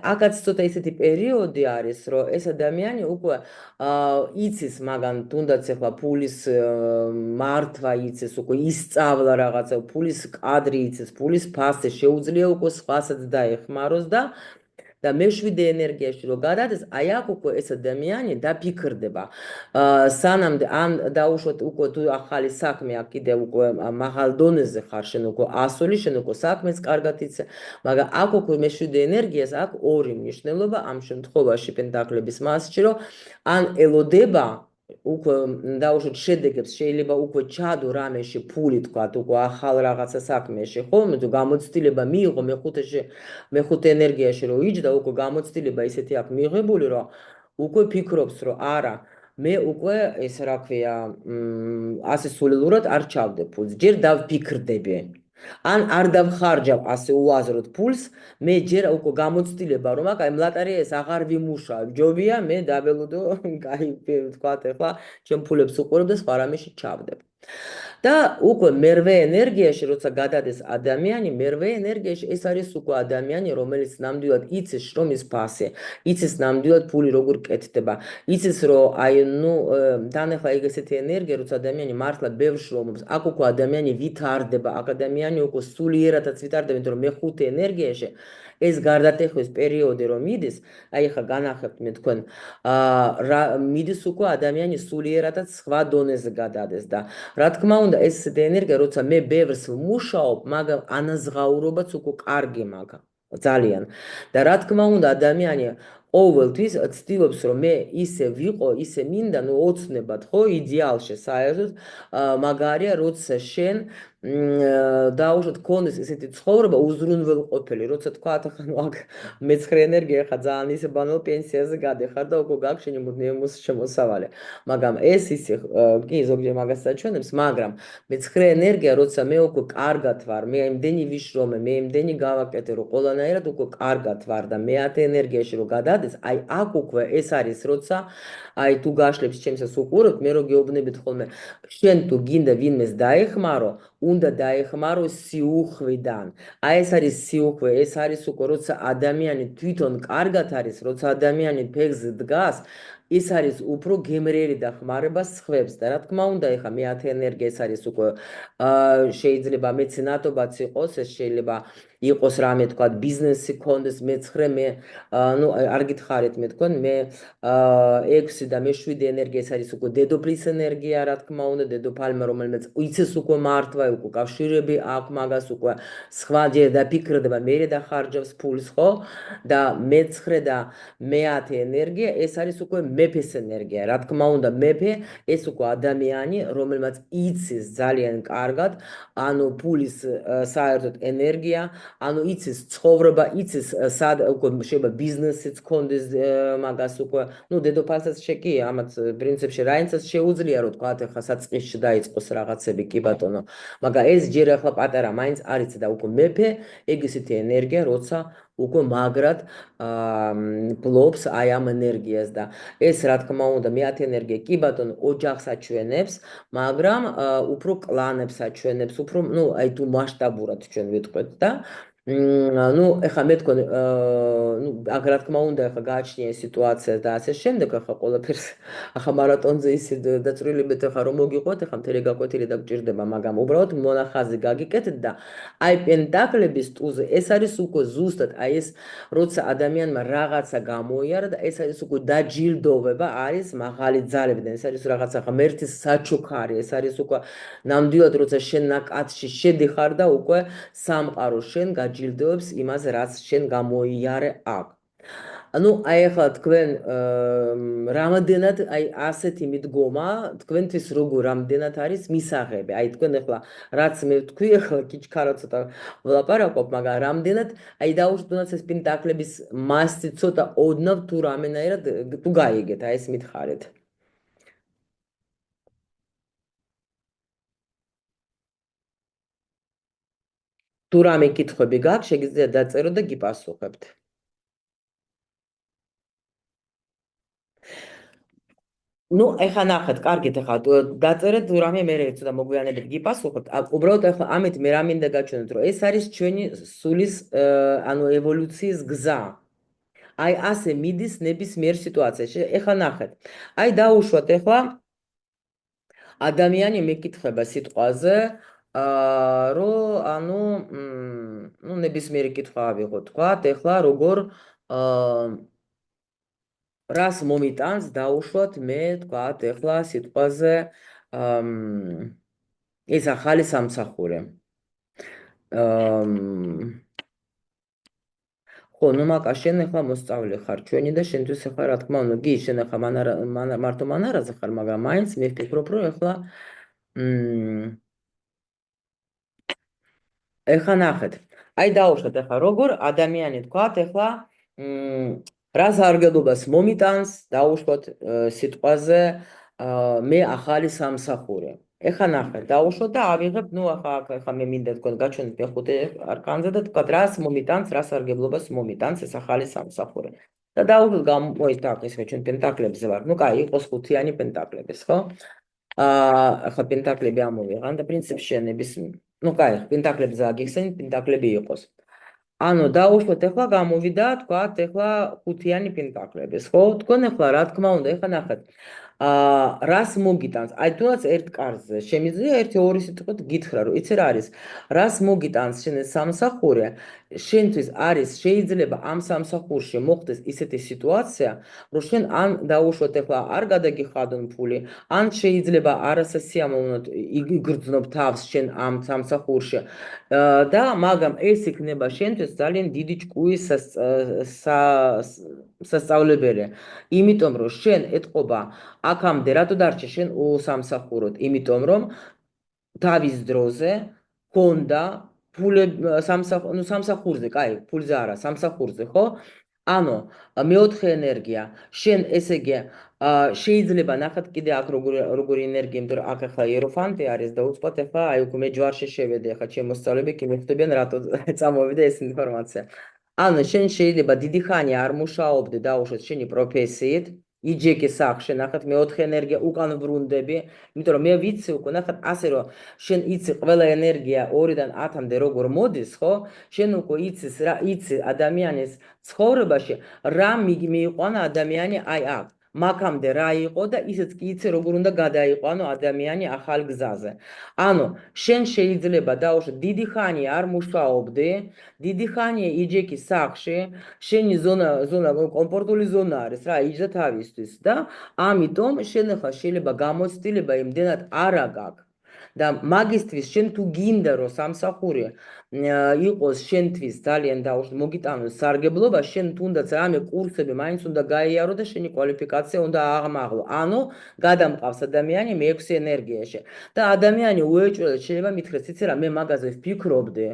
აქაც ცოტა ისეთი პერიოდი არის, რომ ეს ადამიანი უკვე იცის მაგან თუნდაც ახლა ფულის მართვა იცის, უკვე ისწავლა რაღაცა, ფულის კადრი იცის, ფულის ფასი შეუძლია უკვე სხვასაც დაეხმაროს და მეშვიდე ენერგიაში რო გადადეს, აი აქ უკვე ეს ადამიანი დაფიქრდება. სანამდე ან დაუშვათ უკვე თუ ახალი საქმე აქ კიდე უკვე მაღალ დონეზე ხარ, შენ უკვე ასული, შენ უკვე საქმეს კარგად იცი, მაგრამ აქ უკვე მეშვიდე ენერგიას აქ ორი მნიშვნელობა ამ შემთხვევაში პენტაკლების მასში, რომ ან ელოდება უკვე დაუშვათ შედეგებს, შეიძლება უკვე ჩადო რამეში ფული თქვა, უკვე ახალ რაღაცა საქმეში, ხო? გამოცდილება მიიღო მეხუთე ენერგიაში რომ იჯდა, უკვე გამოცდილება ისეთი აქვს მიღებული, რომ უკვე ფიქრობს, რომ არა, მე უკვე ეს რა ქვია, ასე სულელურად არ ჩავდე ფულს, ჯერ დავფიქრდები. ან არ დავხარჯავ ასე უაზროდ ფულს, მე ჯერ უკვე გამოცდილება რომ აქ აი მლატარია ეს აღარ ვიმუშავ, ჯობია მე დაველოდო, კაი თქვა ეხლა ჩემ ფულებს უყურებ და სხვა რამეში ჩავდებ. და უკვე მერვე ენერგიაში როცა გადადეს ადამიანი, მერვე ენერგიაში ეს არის უკვე ადამიანი, რომელიც ნამდვილად იცის შრომის ფასი, იცის ნამდვილად ფული როგორ კეთდება, იცის რომ აი ნუ დანახლა ეგ ესეთი ენერგია, როცა ადამიანი მართლა ბევრ შრომობს, აქ უკვე ადამიანი ვითარდება, აქ ადამიანი უკვე სულიერადაც ვითარდება, იმიტომ რომ მეხუთე ენერგიაში ეს გარდატეხვის პერიოდი რომ მიდის, აი ხა განახებთ მე თქვენ, მიდის უკვე ადამიანი სულიერადაც სხვა დონეზე გადადეს და რა თქმა უნდა ეს ენერგია როცა მე ბევრს ვმუშაობ, მაგრამ ანაზღაურობაც უკვე კარგი მაგა ძალიან. და რა თქმა უნდა ადამიანი ყოველთვის ცდილობს რომ მე ისე ვიყო, ისე მინდა, ნუ ოცნებად, ხო, იდეალში საერთოდ მაგარია, როცა შენ დაუშვათ ქონდეს ესეთი ცხოვრება უზრუნველყოფელი, როცა თქვა ახლა ნუ აქ მეცხრე ენერგია ხა ძალიან ისე ბანალ პენსიაზე გადეხარ და უკვე გაქვს შენი მუდმივი შემოსავალი. მაგრამ ეს ისე კი ზოგჯერ მაგას საჩვენებს, მაგრამ მეცხრე ენერგია, როცა მე უკვე კარგად ვარ, მე იმდენი ვიშრომე, მე იმდენი გავაკეთე, რომ ყველანაირად უკვე კარგად ვარ და მე-10 ენერგიაში რომ გადადეს, აი აქ უკვე ეს არის, როცა აი თუ გაშლებს ჩემსას უყურებთ, მე რო გეუბნებით ხოლმე, შენ თუ გინდა ვინმეს დაეხმარო, უნდა დაეხმარო სიუხვიდან. აი ეს არის სიუხვე, ეს არის უკვე როცა ადამიანი თვითონ კარგად არის, როცა ადამიანი ფეხზე დგას, ის არის უფრო გემრიელი და ხმარება სხვებს და რა თქმა უნდა, ეხა მე-10 ენერგია ეს არის უკვე შეიძლება მეცნატობაც იყოს, ეს შეიძლება იყოს რამე თქვა ბიზნესი კონდეს მე-9 მე ნუ არ გითხარით მე თქვენ მე 6 და მე-7 ენერგია ეს არის უკვე დედოფლის ენერგია, რა თქმა უნდა, დედოფალმა რომელმაც იცის უკვე მართვა, უკვე კავშირები აქვს მაგას უკვე სხვა ჯერ დაფიქრდება, მერე დახარჯავს ფულს, ხო? და მე-9 და მე-10 ენერგია ეს არის უკვე მეფეს ენერგია. რა თქმა უნდა, მეფე ეს უკვე ადამიანი, რომელმაც იცის ძალიან კარგად, ანუ ფულის საერთოდ ენერგია, ანუ იცის ცხოვრება, იცის სად უკვე შეიძლება ბიზნესიც კონდეს მაგას უკვე, ნუ დედოფალსაც შეკი, ამათ პრინციპში რაინცას შეუძლია რომ თქვა ახლა საწყისში დაიწყოს რაღაცები, კი ბატონო. მაგრამ ეს ჯერ ახლა პატარა მაინც არის და უკვე მეფე, ეგ ისეთი ენერგია, როცა უკვე მაგრად ფლობს აი ამ ენერგიას და ეს რა თქმა უნდა მე-10 ენერგია კი ბატონო ოჯახს აჩვენებს, მაგრამ უფრო კლანებს აჩვენებს, უფრო ნუ აი თუ მასშტაბურად ჩვენ ვიტყვეთ და ნუ ეხლა მე თქვენ ნუ აქ რა თქმა უნდა ეხლა გააჩნია სიტუაცია და ასე შემდეგ ახლა ყველაფერს ახლა მარატონზე ისე დაწვრილებეთ ახლა რომ მოგიყვოთ ახლა მთელი გაკვეთილი და გჭირდება, მაგრამ უბრალოდ მონახაზი გაგიკეთეთ და აი პენტაკლების ტუზე ეს არის უკვე ზუსტად აი ეს როცა ადამიანმა რაღაცა გამოიარა და ეს არის უკვე დაჯილდოვება, არის მაღალი ძალებიდან, ეს არის რაღაცა ღმერთის საჩუქარი, ეს არის უკვე ნამდვილად როცა შენ ნაკადში შედიხარ და უკვე სამყარო შენ გაჯილდოებს იმას, რაც შენ გამოიარე აქ. ანუ აი ახლა თქვენ რამდენად აი ასეთი მიდგომა თქვენთვის როგორ რამდენად არის მისაღები. აი თქვენ ახლა რაც მე ვთქვი ახლა კიჩქარა ცოტა ვლაპარაკობ, მაგრამ რამდენად აი დაუშვათ ეს პენტაკლების მასი ცოტა ოდნავ თუ რამენაირად თუ გაიგეთ, აი ეს მითხარით. თუ რამე კითხვები გაქვთ, შეგიძლიათ დაწეროთ და გიპასუხებთ. ნუ ეხა ნახეთ, კარგით ეხა დაწერეთ რამე მე ცოტა მოგვიანებით გიპასუხოთ. უბრალოდ ეხლა ამით მე რა მინდა გაჩვენოთ, რომ ეს არის ჩვენი სულის ანუ ევოლუციის გზა. აი ასე მიდის ნებისმიერ სიტუაციაში. ეხლა ნახეთ. აი დაუშვათ ეხლა ადამიანი მეკითხება სიტყვაზე, რომ ანუ ნუ ნებისმიერი კითხვა ავიღოთ, თქვათ, ეხლა როგორ რას მომიტანს დაუშვათ მე თქვათ ეხლა სიტყვაზე ეს ახალი სამსახური. ხო, ნუ მაკა შენ ეხლა მოსწავლე ხარ ჩვენი და შენთვის ეხლა რა თქმა უნდა, კი შენ ეხლა მარტო მანარაზე ხარ, მაგრამ მაინც მე ვფიქრობ, რომ ეხლა ეხლა ნახეთ. აი დაუშვათ ეხლა როგორ ადამიანი თქვათ ეხლა რა სარგებლობას მომიტანს დაუშვათ სიტყვაზე მე ახალი სამსახური. ეხლა ნახეთ, დაუშვათ და ავიღებ, ნუ ახლა მე მინდა თქვენ გაჩვენოთ მეხუთე არკანზე და თქვათ რას მომიტანს, რა სარგებლობას მომიტანს ეს ახალი სამსახური. და დაუშვათ გამოიტანს ესე ჩვენ პენტაკლებზე ვარ. ნუ კაი, იყოს ხუთიანი პენტაკლების, ხო? ახლა პენტაკლები ამოვიღან და პრინციპში შენების ნუ კაი, პენტაკლებზე აგიხსენით, პენტაკლები იყოს. ანუ დაუშვათ ეხლა გამოვიდა, თქვათ, ეხლა ხუთიანი პენტაკლების, ხო? თქვენ ეხლა რა თქმა უნდა, ეხლა ნახეთ. რას მოგიტანს? აი თუნდაც ერთ კარზე შემიძლია 1-2 სიტყვით გითხრა, რომ იცი რა არის? რას მოგიტანს შენ ეს სამსახური? შენთვის არის შეიძლება ამ სამსახურში მოხდეს ისეთი სიტუაცია, რომ შენ ან დაუშვათ ახლა არ გადაგიხადონ ფული, ან შეიძლება არასასიამოვნოდ იგრძნობ თავს შენ ამ სამსახურში და მაგრამ ეს იქნება შენთვის ძალიან დიდი ჭკუის სასწავლებელი. იმიტომ რომ შენ ეთყობა აქამდე რატო დარჩე შენ უსამსახუროდ? იმიტომ რომ თავის დროზე ქონდა სამსახურზე, კაი, ფულზე არა, სამსახურზე, ხო? ანუ მეოთხე ენერგია, შენ ესე იგი შეიძლება ნახეთ კიდე აქ როგორი ენერგია, იმიტომ რომ აქ ახლა იეროფანტი არის და უცბად ახლა აი უკვე მე ჯვარში შევედი, ახლა ჩემი მოსწავლეები კი მიხვდებიან რატო წამოვიდა ეს ინფორმაცია. ანუ შენ შეიძლება დიდი ხანი არ მუშაობდე დაუშვათ შენი პროფესიით, იჯეკი სახში, ნახეთ მეოთხე ენერგია უკან ვრუნდები, იმიტომ რომ მე ვიცი უკვე ნახეთ ასე რომ შენ იცი ყველა ენერგია 2-დან 10-მდე როგორ მოდის, ხო? შენ უკვე იცი ადამიანის ცხოვრებაში რა მიიყვანა ადამიანი აი აქ. მაგამდე რა იყო და ისიც კი იცი როგორ უნდა გადაიყვანო ადამიანი ახალ გზაზე. ანუ შენ შეიძლება დაუშვათ დიდი ხანი არ მუშაობდე, დიდი ხანი იჯეკი სახში, შენი ზონა კომფორტული ზონა არის რა, იჯდა თავისთვის და ამიტომ შენ ახლა შეიძლება გამოცდილება იმდენად არ აქვს. და მაგისტრის შენ თუ გინდა რომ სამსახური იყოს შენთვის ძალიან დაუშვათ მოგიტანოს სარგებლობა, შენ თუნდაც რამე კურსები მაინც უნდა გაიარო და შენი კვალიფიკაცია უნდა აღმაღლო. ანუ გადამყავს ადამიანი მე-6 ენერგიაში. და ადამიანი უეჭველად შეიძლება მითხრეს, იცი რა, მე მაგაზე ვფიქრობდი,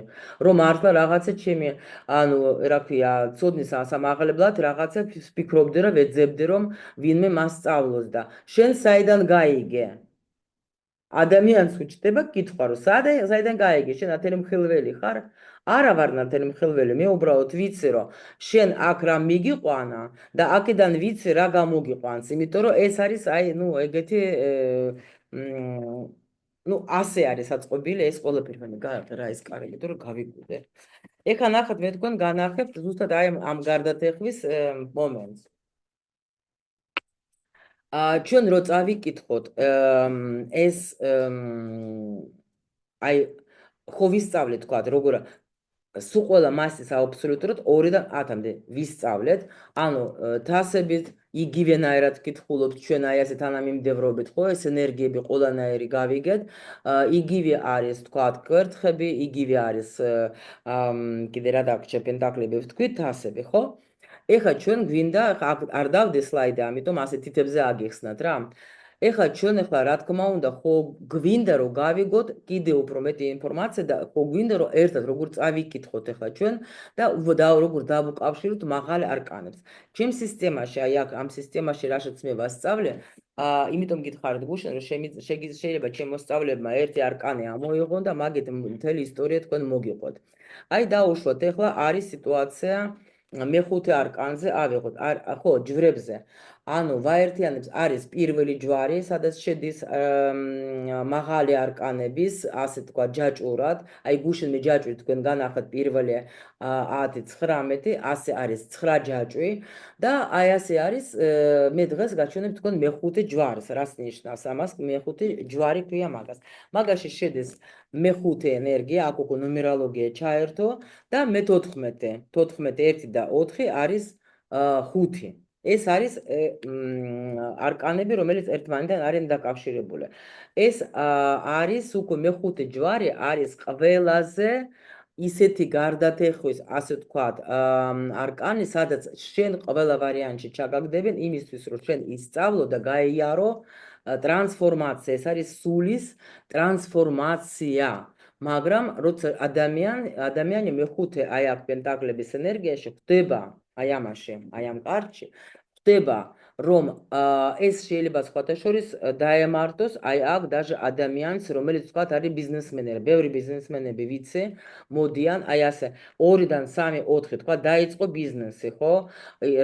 რომ მართლა რაღაცა ჩემი, ანუ რა ქვია, ცოდნის სამაღლებლად რაღაცა ვფიქრობდი, რომ ვეძებდი, რომ ვინმე მას სწავლოს და შენ საიდან გაიგე? ადამიანს უჩნდება კითხვა, რომ საიდან გაიგე, შენ ნათელი მხილველი ხარ? არა ვარ ნათელი მხილველი, მე უბრალოდ ვიცი, რომ შენ აქ რა მიგიყვანა და აქედან ვიცი რა გამოგიყვანს, იმიტომ რომ ეს არის აი, ნუ ეგეთი ნუ ასე არის აწყობილი ეს ყველაფერი, მე გააკეთე რა ეს კარი, იმიტომ რომ გავიკვირდე. ეხლა ნახეთ, მე თქვენ განახებთ ზუსტად აი ამ გარდატეხვის მომენტს. ჩვენ რო წავიკითხოთ ეს აი ხო ვისწავლეთ თქვა როგორ სულ ყველა მასის აბსოლუტურად 2-დან 10-მდე ვისწავლეთ, ანუ თასებით იგივენაირად კითხულობთ ჩვენ აი ასე თანამიმდევრობით, ხო, ეს ენერგიები ყველანაირი გავიგეთ, იგივე არის თქვა კვერთხები, იგივე არის კიდე რა დაგჭირ პენტაკლები ვთქვით, თასები, ხო? ეხლა ჩვენ გვინდა, არ დავდე სლაიდი, ამიტომ ასე თითებზე აგიხსნათ რა. ეხლა ჩვენ ახლა რა თქმა უნდა, ხო გვინდა რომ გავიგოთ კიდე უფრო მეტი ინფორმაცია და ხო გვინდა რომ ერთად როგორ წავიკითხოთ ახლა ჩვენ და როგორ დავუკავშიროთ მაღალ არკანებს. ჩემ სისტემაში, აი აქ ამ სისტემაში რაშიც მე ვასწავლე, იმიტომ გითხარით გუშინ რომ შეიძლება ჩემ მოსწავლებმა ერთი არკანი ამოიღონ და მაგით მთელი ისტორია თქვენ მოგიყვოთ. აი დაუშვათ, ახლა არის სიტუაცია მეხუთე არკანზე ავიღოთ, ხო, ჯვრებზე. ანუ ვაერთიანებს არის პირველი ჯვარი, სადაც შედის მაღალი არკანების, ასე თქვა, ჯაჭურად. აი გუშინ მე ჯაჭვი თქვენ განახეთ პირველი 10-19, ასე არის 9 ჯაჭვი და აი ასე არის მე დღეს გაჩვენებ თქვენ მეხუთე ჯვარს, რას ნიშნავს ამას? მეხუთე ჯვარი ქვია მაგას. მაგაში შედის მეხუთე ენერგია, აქ უკვე ნუმეროლოგია ჩაერთო და მე-14, 1 და 4 არის 5. ეს არის არკანები, რომელიც ერთმანეთთან არიან დაკავშირებული. ეს არის უკვე მეხუთე ჯვარი, არის ყველაზე ისეთი გარდატეხვის, ასე ვთქვათ, არკანი, სადაც შენ ყველა ვარიანტში ჩაგაგდებენ იმისთვის, რომ შენ ისწავლო და გაიარო ტრანსფორმაცია, ეს არის სულის ტრანსფორმაცია. მაგრამ როცა ადამიანი მეხუთე აი აქ პენტაკლების ენერგიაში ხდება, აი ამაში, აი ამ კარტში ხდება, რომ ეს შეიძლება სხვათა შორის დაემართოს აი აქ დაჟე ადამიანს, რომელიც ვთქვათ არის ბიზნესმენები, ბევრი ბიზნესმენები ვიცი, მოდიან, აი ასე 2-დან 3, 4 თქვა დაიწყო ბიზნესი, ხო?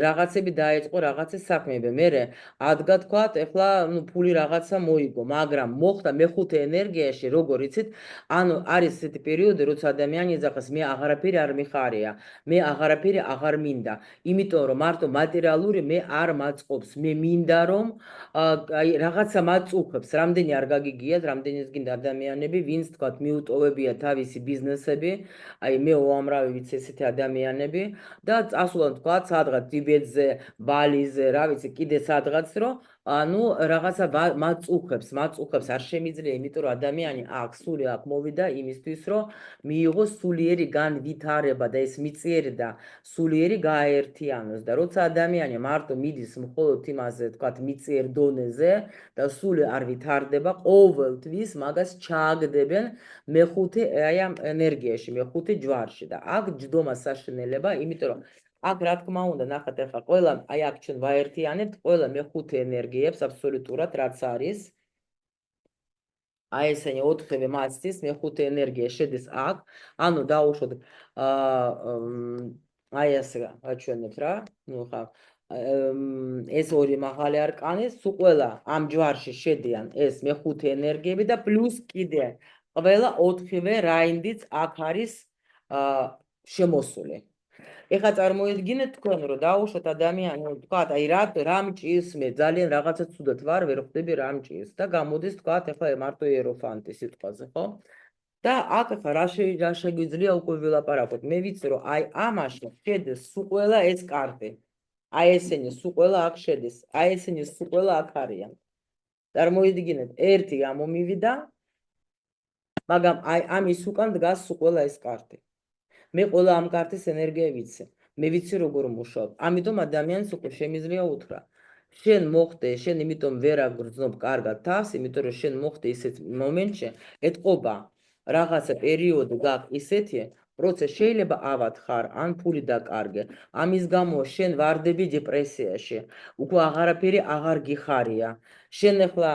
რაღაცები დაიწყო, რაღაცა საქმეები, მერე ადგა თქვათ, ეხლა ნუ ფული რაღაცა მოიგო, მაგრამ მოხდა მეხუთე ენერგიაში, როგორ იცით, ანუ არის ესეთი პერიოდი, როცა ადამიანი ეძახას, მე აღარაფერი არ მიხარია, მე აღარაფერი აღარ მინდა, იმიტომ რომ მარტო მატერიალური მე არ მაწყობს. მე მინდა რომ აი რაღაცა მაწუხებს, რამდენი არ გაგიგიათ, რამდენიც გინდა ადამიანები, ვინც თქვათ მიუტოვებია თავისი ბიზნესები, აი მე უამრავი ვიცი ესეთი ადამიანები და წასულან თქვათ სადღაც ტიბეტზე, ბალიზე, რა ვიცი, კიდე სადღაც რომ ანუ რაღაცა მაწუხებს არ შემიძლია, იმიტომ რომ ადამიანი აქ სული აქ მოვიდა იმისთვის რომ მიიღოს სულიერი განვითარება და ეს მიწიერი და სულიერი გააერთიანოს და როცა ადამიანი მარტო მიდის მხოლოდ იმაზე, თქვათ, მიწიერ დონეზე და სული არ ვითარდება, ყოველთვის მაგას ჩააგდებენ მეხუთე აი ამ ენერგიაში, მეხუთე ჯვარში და აქ ჯდომა საშინელება, იმიტომ რომ აქ რა თქმა უნდა, ნახეთ ახლა ყველა აი აქ ჩვენ ვაერთიანებთ ყველა მეხუთე ენერგიებს აბსოლუტურად რაც არის. აი ესენი 4-ვე მასის მეხუთე ენერგია შედის აქ, ანუ დაუშვოთ აი ასე აჩვენებთ რა, ნუ ხა ეს ორი მაღალი არკანი, სულ ყველა ამ ჯვარში შედიან ეს მეხუთე ენერგიები და პლუს კიდე ყველა 4-ვე რაინდიც აქ არის შემოსული. ეხლა წარმოიდგინეთ თქვენ რომ დაუშვათ ადამიანი, თქვათ, აი რა მჭირს მე ძალიან რაღაცა ცუდად ვარ, ვერ ხვდები რა მჭირს და გამოდის თქვათ, ეხლა მარტო იეროფანტი სიტყვაზე, ხო? და აქ ახლა რა შეგვიძლია უკვე ვილაპარაკოთ. მე ვიცი რომ აი ამაში შედის სულ ყველა ეს კარტი. აი ესენი სულ ყველა აქ შედის. აი ესენი სულ ყველა აქ არიან. წარმოიდგინეთ, ერთი გამომივიდა, მაგრამ აი ამის უკან დგას სულ ყველა ეს კარტი. მე ყველა ამ კარტის ენერგია ვიცი. მე ვიცი როგორ მუშაობ. ამიტომ ადამიანს უკვე შემიძლია უთხრა. შენ მოხდე, შენ იმიტომ ვერ აგრძნობ კარგად თავს, იმიტომ რომ შენ მოხდე ისეთ მომენტში, ეთყობა რაღაცა პერიოდი გაქვს ისეთი, როცა შეიძლება ავად ხარ, ან ფული დაკარგე. ამის გამო შენ ვარდები დეპრესიაში. უკვე აღარაფერი აღარ გიხარია. შენ ახლა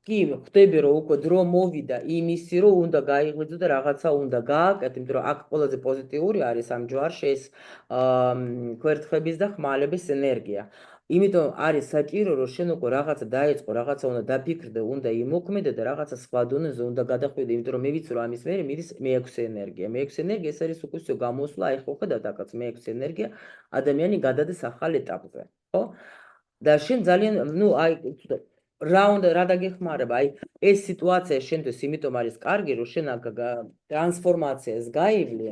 კი ხვდები რომ უკვე დრო მოვიდა იმისი რომ უნდა გაიღვიძო და რაღაცა უნდა გააკეთო, იმიტომ რომ აქ ყველაზე პოზიტიური არის ამ ჯვარში ეს ქვერთხების და ხმალების ენერგია. იმიტომ არის საჭირო რომ შენ უკვე რაღაცა დაიწყო, რაღაცა უნდა დაფიქრდე, უნდა იმოქმედე და რაღაცა სხვა დონეზე უნდა გადახვიდე, იმიტომ რომ მე ვიცი რომ ამის მერე მიდის მე-6 ენერგია. მე-6 ენერგია ეს არის უკვე всё გამოსვლა, აი ხო ხედავთ აქაც მე-6 ენერგია ადამიანი გადადის ახალ ეტაპზე, ხო? და შენ ძალიან, ნუ აი რა დაგეხმარება, აი ეს სიტუაცია შენთვის იმიტომ არის კარგი, რომ შენ ტრანსფორმაციას გაივლი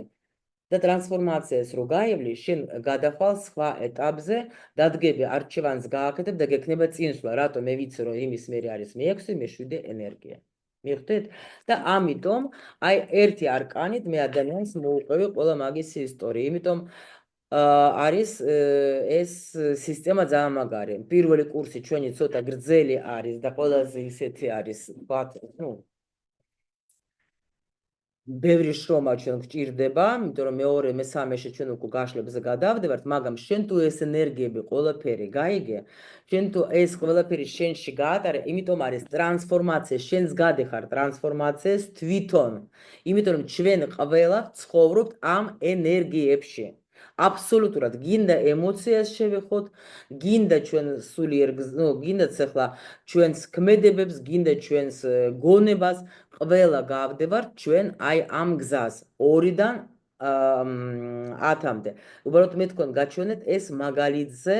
და ტრანსფორმაციას რო გაივლი, შენ გადახვალ სხვა ეტაპზე, დადგები არჩევანს გააკეთებ და გექნება წინსვლა, რატომ მე ვიცი რომ იმის მერე არის მე-6, მე-7 ენერგია. მიხვდეთ? და ამიტომ აი ერთი არკანით მე ადამიანს მოუყვევი ყველა მაგის ისტორია, იმიტომ არის ეს სისტემა ძალიან მაგარი. პირველი კურსი ჩვენი ცოტა გრძელი არის და ყველაზე ისეთი არის, ვთქვათ, ნუ ბევრი შრომა ჩვენ გვჭირდება, იმიტომ რომ მეორე, მესამეში ჩვენ უკვე გაშლებზე გადავდებართ, მაგრამ შენ თუ ეს ენერგიები ყველაფერი გაიგე, შენ თუ ეს ყველაფერი შენში გაატარე, იმიტომ არის ტრანსფორმაცია, შენს გადეხარ ტრანსფორმაციას თვითონ. იმიტომ რომ ჩვენ ყველა ცხოვრობთ ამ ენერგიებში. აბსოლუტურად გინდა ემოციას შევეხოთ, გინდა ჩვენ სულიერ გინდაც ახლა ჩვენს ქმედებებს, გინდა ჩვენს გონებას, ყველა გავდევართ ჩვენ აი ამ გზას 2-დან 10-მდე. უბრალოდ მე თქვენ გაჩვენეთ ეს მაგალითზე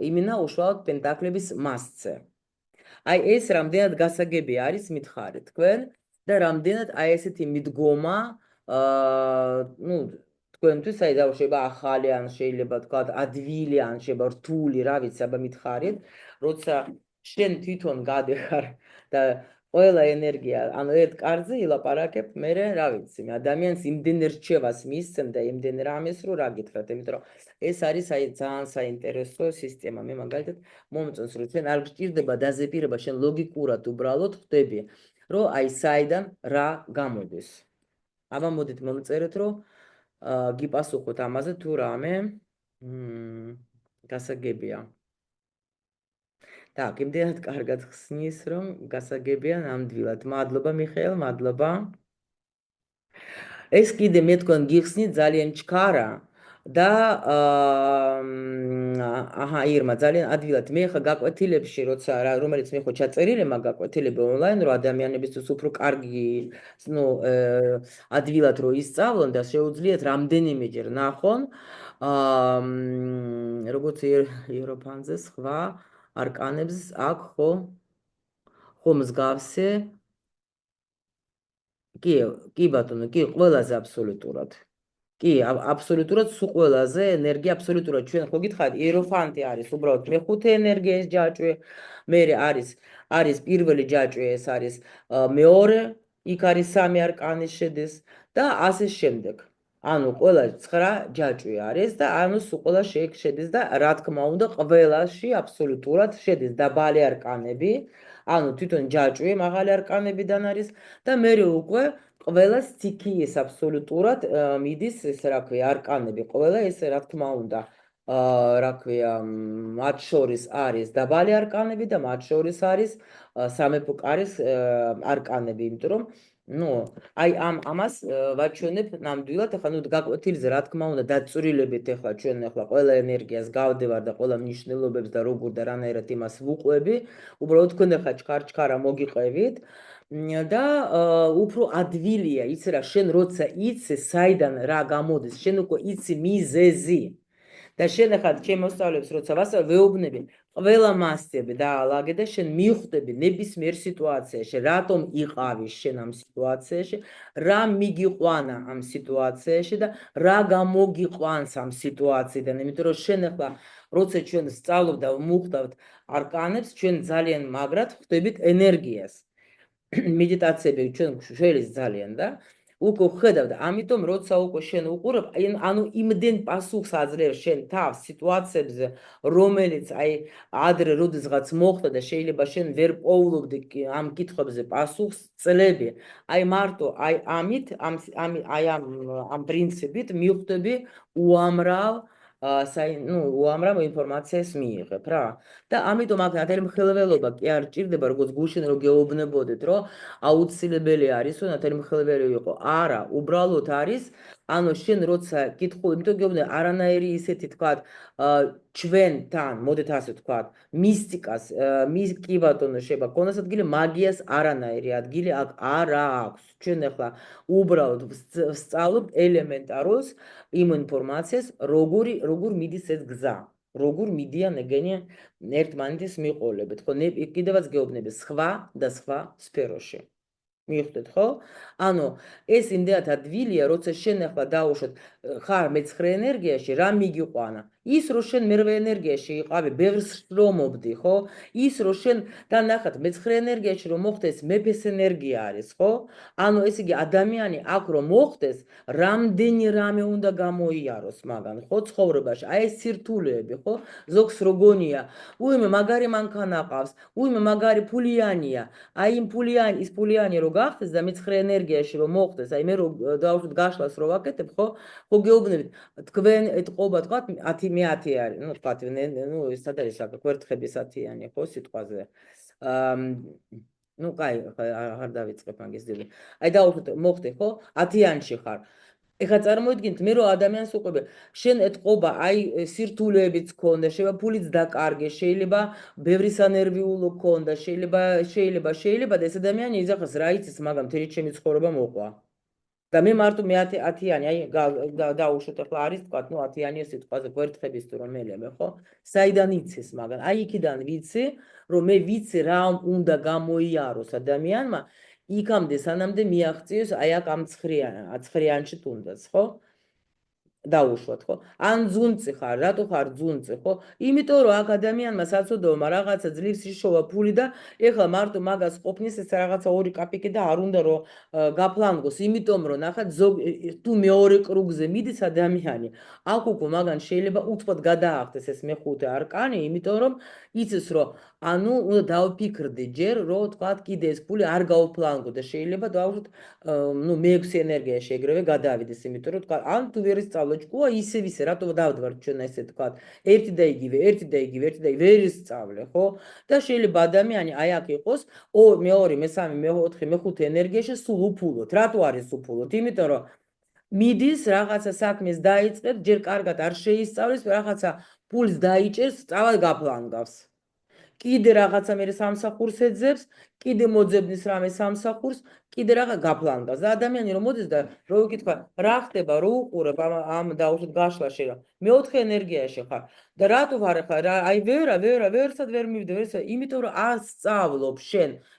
იმინა უშუალოდ პენტაკლების მასზე. აი ეს რამდენად გასაგები არის მითხარით თქვენ და რამდენად აი ესეთი მიდგომა ნუ თქვენთვის აი შეიძლება ახალი ან შეიძლება თქვა ადვილი ან შეიძლება რთული რა ვიცი აბა მითხარით, როცა შენ თვითონ გადეხარ და ყველა ენერგია, ანუ ერთ კარზე ილაპარაკებ, მე რა ვიცი, ადამიანს იმდენ რჩევას მისცემ და იმდენ რამეს რო რა გითხრათ, იმიტომ რომ ეს არის აი ძალიან საინტერესო სისტემა. მე მაგალითად მომწონს რომ ჩვენ არ გჭირდება დაზეპირება, შენ ლოგიკურად უბრალოდ ხვდები, რომ აი საიდან რა გამოდის. აბა მოდით მომწერეთ, რომ გიპასუხოთ ამაზე თუ რამე გასაგებია. Так, იმდენად კარგად ხსნის, რომ გასაგებია ნამდვილად. მადლობა მიხეილ, მადლობა. ეს კიდე მე თქვენ გიხსნით ძალიან ჩქარა და აჰა, ირმა, ძალიან ადვილად. მე ხა გაკვეთილებში, როცა რომელიც მე ხო ჩაწერილი მაგ გაკვეთილები ონლაინ, რომ ადამიანებისთვის უფრო კარგი, ნუ ადვილად რო ისწავლონ და შეუძლიათ რამდენიმეჯერ ნახონ. როგორც იეროფანტზე სხვა არკანებს აქვს ხო მსგავსი კი ბატონო, კი ყველაზე აბსოლუტურად. კი, აბსოლუტურად სულ ყველაზე ენერგია აბსოლუტურად ჩვენ ხო გითხარით, იეროფანტი არის უბრალოდ მეხუთე ენერგიის ჯაჭვი, მერე არის პირველი ჯაჭვი, ეს არის მეორე, იქ არის სამი არკანი შედის და ასე შემდეგ. ანუ ყველა 9 ჯაჭვი არის და ანუ სულ ყველა შედის და რა თქმა უნდა ყველაში აბსოლუტურად შედის დაბალი არკანები, ანუ თვითონ ჯაჭვი მაღალი არკანებიდან არის და მერე უკვე ყველა სტიქიის აბსოლუტურად მიდის ეს რა ქვია არკანები ყველა ეს რა თქმა უნდა რა ქვია მათ შორის არის დაბალი არკანები და მათ შორის არის სამეფო კარის არკანები იმიტომ რომ ну აი ამას ვაჩვენებ ნამდვილად ახლა ნუ გაკვეთილზე რა თქმა უნდა დაწვრილებით ახლა ჩვენ ახლა ყველა ენერგიას გავდევარ და ყველა მნიშვნელობებს და როგორ და რანაირად იმას ვუყვები უბრალოდ თქვენ ახლა ჩქარ-ჩქარა მოგიყევით და უფრო ადვილია იცი რა შენ როცა იცი საიდან რა გამოდის შენ უკვე იცი მიზეზი და შენ ახლა შემოსწავლებს როცა ვასწავლებ ვეუბნები ყველა მასწავლე დაალაგე და შენ მიხვდები ნებისმიერ სიტუაციაში რატომ იყავი შენ ამ სიტუაციაში რა მიგიყვანა ამ სიტუაციაში და რა გამოგიყვანს ამ სიტუაციიდან იმიტომ რომ შენ ახლა როცა ჩვენ სწავლობ და მუხდავთ არკანებს ჩვენ ძალიან მაგრად ხვდებით ენერგიას медитაციები ჩვენ შველის ძალიან და უკვე ხედავ და ამიტომ როცა უკვე შენ უყურებ ანუ იმდენ პასუხს აძლევს შენ თავს სიტუაციებზე რომელიც აი ადრე როდესღაც მოხდა და შეიძლება შენ ვერ პოულობდი ამ კითხვებზე პასუხს წლები აი მარტო აი ამით ამ პრინციპით მიხვდები უამრავ უამრავ ინფორმაციას მიიღებ რა და ამიტომ აქ ნათელი მხელველობა კი არ ჭირდება როგორც გუშინ რო გეუბნებოდეთ რომ აუცილებელი არის რომ ნათელი მხელველი იყო არა უბრალოდ არის ანუ შენ როცა კითხულობ იმიტომ გეუბნე არანაირი ისეთი თქვათ ჩვენთან მოდეთ ასე თქვათ მისტიკას კი ბატონო შეიძლება გქონდეს ადგილი მაგიას არანაირი ადგილი აქ არ აქვს ჩვენ ახლა უბრალოდ ვსწავლობთ ელემენტარულს იმ ინფორმაციას როგორ მიდის ეს გზა როგორ მიდიან ეგენი ერთმანეთის მიყოლებით ხო კიდევაც გეუბნები სხვა და სხვა სფეროში მიხვდეთ ხო? ანუ ეს იმდენად ადვილია, როცა შენ ახლა დაუშვათ ხარ მეცხრე ენერგიაში, რა მიგიყვანა? ის რომ შენ მერვე ენერგიაში იყავი, ბევრს შრომობდი, ხო? ის რომ შენ დანახათ მეცხრე ენერგიაში რომ მოხდეს, მეფეს ენერგია არის, ხო? ანუ ესე იგი ადამიანი აქ რომ მოხდეს, რამდენი რამე უნდა გამოიაროს მაგან, ხო? ცხოვრებაში. აი ეს სირთულეები, ხო? ზოგს როგონია, უიმე მაგარი მანქანა ყავს, უიმე მაგარი ფულიანია. აი იმ ის ფულიანი რო გახდეს და მეცხრე ენერგიაში რომ მოხდეს, აი მე რო დავუშვით გაშლას რო ვაკეთებ, ხო გეუბნებით, თქვენ ეთყობა თქვა 10 მე 10 არის, ну თქვა, ну ეს სად არის აქ გვერთხების 10-იანი, ხო სიტყვაზე. ну კაი, აღარ დავიწყებ მაგის დილე. აი დავუშვით მოხდე, ხო? 10-იანში ხარ. ეხლა წარმოიდგინეთ მე რო ადამიანს უყვები შენ ეთყობა აი სირთულეებიც ქონდა შეიძლება ფულიც დაკარგე შეიძლება ბევრი სანერვიულო ქონდა შეიძლება და ეს ადამიანი იძახას რა იცის მაგამ მთელი ჩემი ცხოვრება მოყვა და მე მარტო მე 10-იანი აი დაუშვით ახლა არის თქვა ნუ 10-იანი სიტყვაზე გვერთხების თუ რომელიმე ხო საიდან იცის მაგან აი იქიდან ვიცი რომ მე ვიცი რა უნდა გამოიაროს ადამიანმა იქამდე სანამდე მიაღწიოს აი აქ ამ ცხრიანში თუნდაც ხო დაუშვათ ხო ან ძუნწი ხარ რატო ხარ ძუნწი ხო იმიტომ რომ აქ ადამიანმა საცოდომა რაღაცა ძლივს იშოვა ფული და ეხლა მარტო მაგას ყოფნის ეს რაღაცა 2 კაპიკი და არ უნდა რომ გაფლანგოს იმიტომ რომ ნახეთ თუ მეორე კრუგზე მიდის ადამიანი აქ უკვე მაგან შეიძლება უცბად გადაახდეს ეს მეხუთე არკანი იმიტომ რომ იცის რომ ანუ უნდა დავფიქრდი ჯერ რომ თქვათ კიდე ეს ფული არ გავფლანგო და შეიძლება დავუშვით ну მე-6 ენერგიაში ეგრევე გადავიდეს იმიტომ რომ თქვა ან თუ ვერ ისწავლო ჭკუა ისე ვისე რატო დავდვარ ჩვენ ესე თქვა ერთი და იგივე ვერ ისწავლე ხო და შეიძლება ადამიანი აი აქ იყოს მე-2 მე-3 მე-4 მე-5 ენერგიაში სულ უფულოთ რატო არის უფულოთ იმიტომ რომ მიდის რაღაცა საქმეს დაიწყებს ჯერ კარგად არ შეისწავლის რაღაცა ფულს დაიჭერს სწავლა გაფლანგავს კიდე რაღაცა მე სამსახურს ეძებს, კიდე მოძებნის რამე სამსახურს, კიდე რაღა გაფლანგავს. და ადამიანი რომ მოდის და რო ვიკითხა, რა ხდება, რო უყურებ ამ დაუშვით გაშლაში რა. მეოთხე ენერგიაში ხარ. და რატო ვარ ხარ? აი ვერცად ვერ მივიდე, ვერცად, იმიტომ რომ არ სწავლობ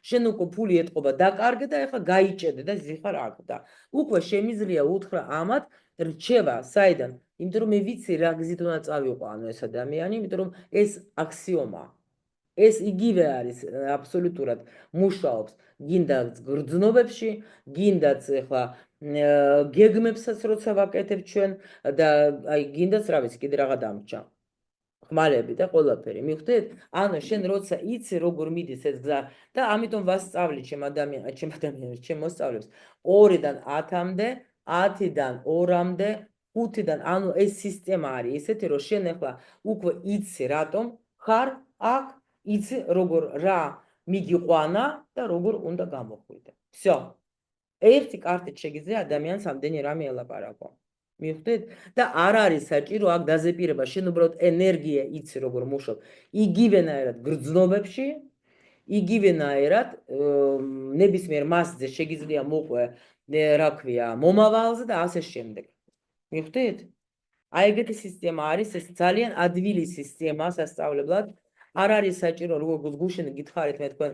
შენ უკვე ფული ეტყობა დაკარგე და ეხლა გაიჭედე და ზიხარ აქ და უკვე შემიძლია უთხრა ამათ რჩევა საიდან? იმიტომ რომ მე ვიცი რა გზით უნდა წავიყვანო ეს ადამიანი, იმიტომ რომ ეს აქსიომაა. ეს იგივე არის აბსოლუტურად მუშაობს გინდაც გრძნობებში, გინდაც ეხლა გეგმებსაც როცა ვაკეთებ ჩვენ და აი გინდაც რა ვიცი კიდე რაღა დამჭა. ხმალები და ყველაფერი. მივხვდით? ანუ შენ როცა იცი როგორ მიდის ეს გზა და ამიტომ ვასწავლი ჩემ მოსწავლებს 2-დან 10-მდე, 10-დან 2-მდე, 5-დან, ანუ ეს სისტემა არის ესეთი, რომ შენ ახლა უკვე იცი რატომ ხარ აქ, იცი როგორ რა მიგიყვანა და როგორ უნდა გამოხვიდე. всё. ერთი კარტით შეგიძლია ადამიანს ამდენი რამე ელაპარაკო. მივხვდით? და არ არის საჭირო აქ დაზეპირება, შენ უბრალოდ ენერგია იცი როგორ მუშაობ. იგივენაირად გრძნობებში, იგივენაირად ნებისმიერ მასზე შეგიძლია მოყვე, რა ქვია, მომავალზე და ასე შემდეგ. მივხვდით? აი ეგეთი სისტემა არის, ეს ძალიან ადვილი სისტემაა სასწავლებლად. არ არის საჭირო როგორ გუშინ გითხარით მე თქვენ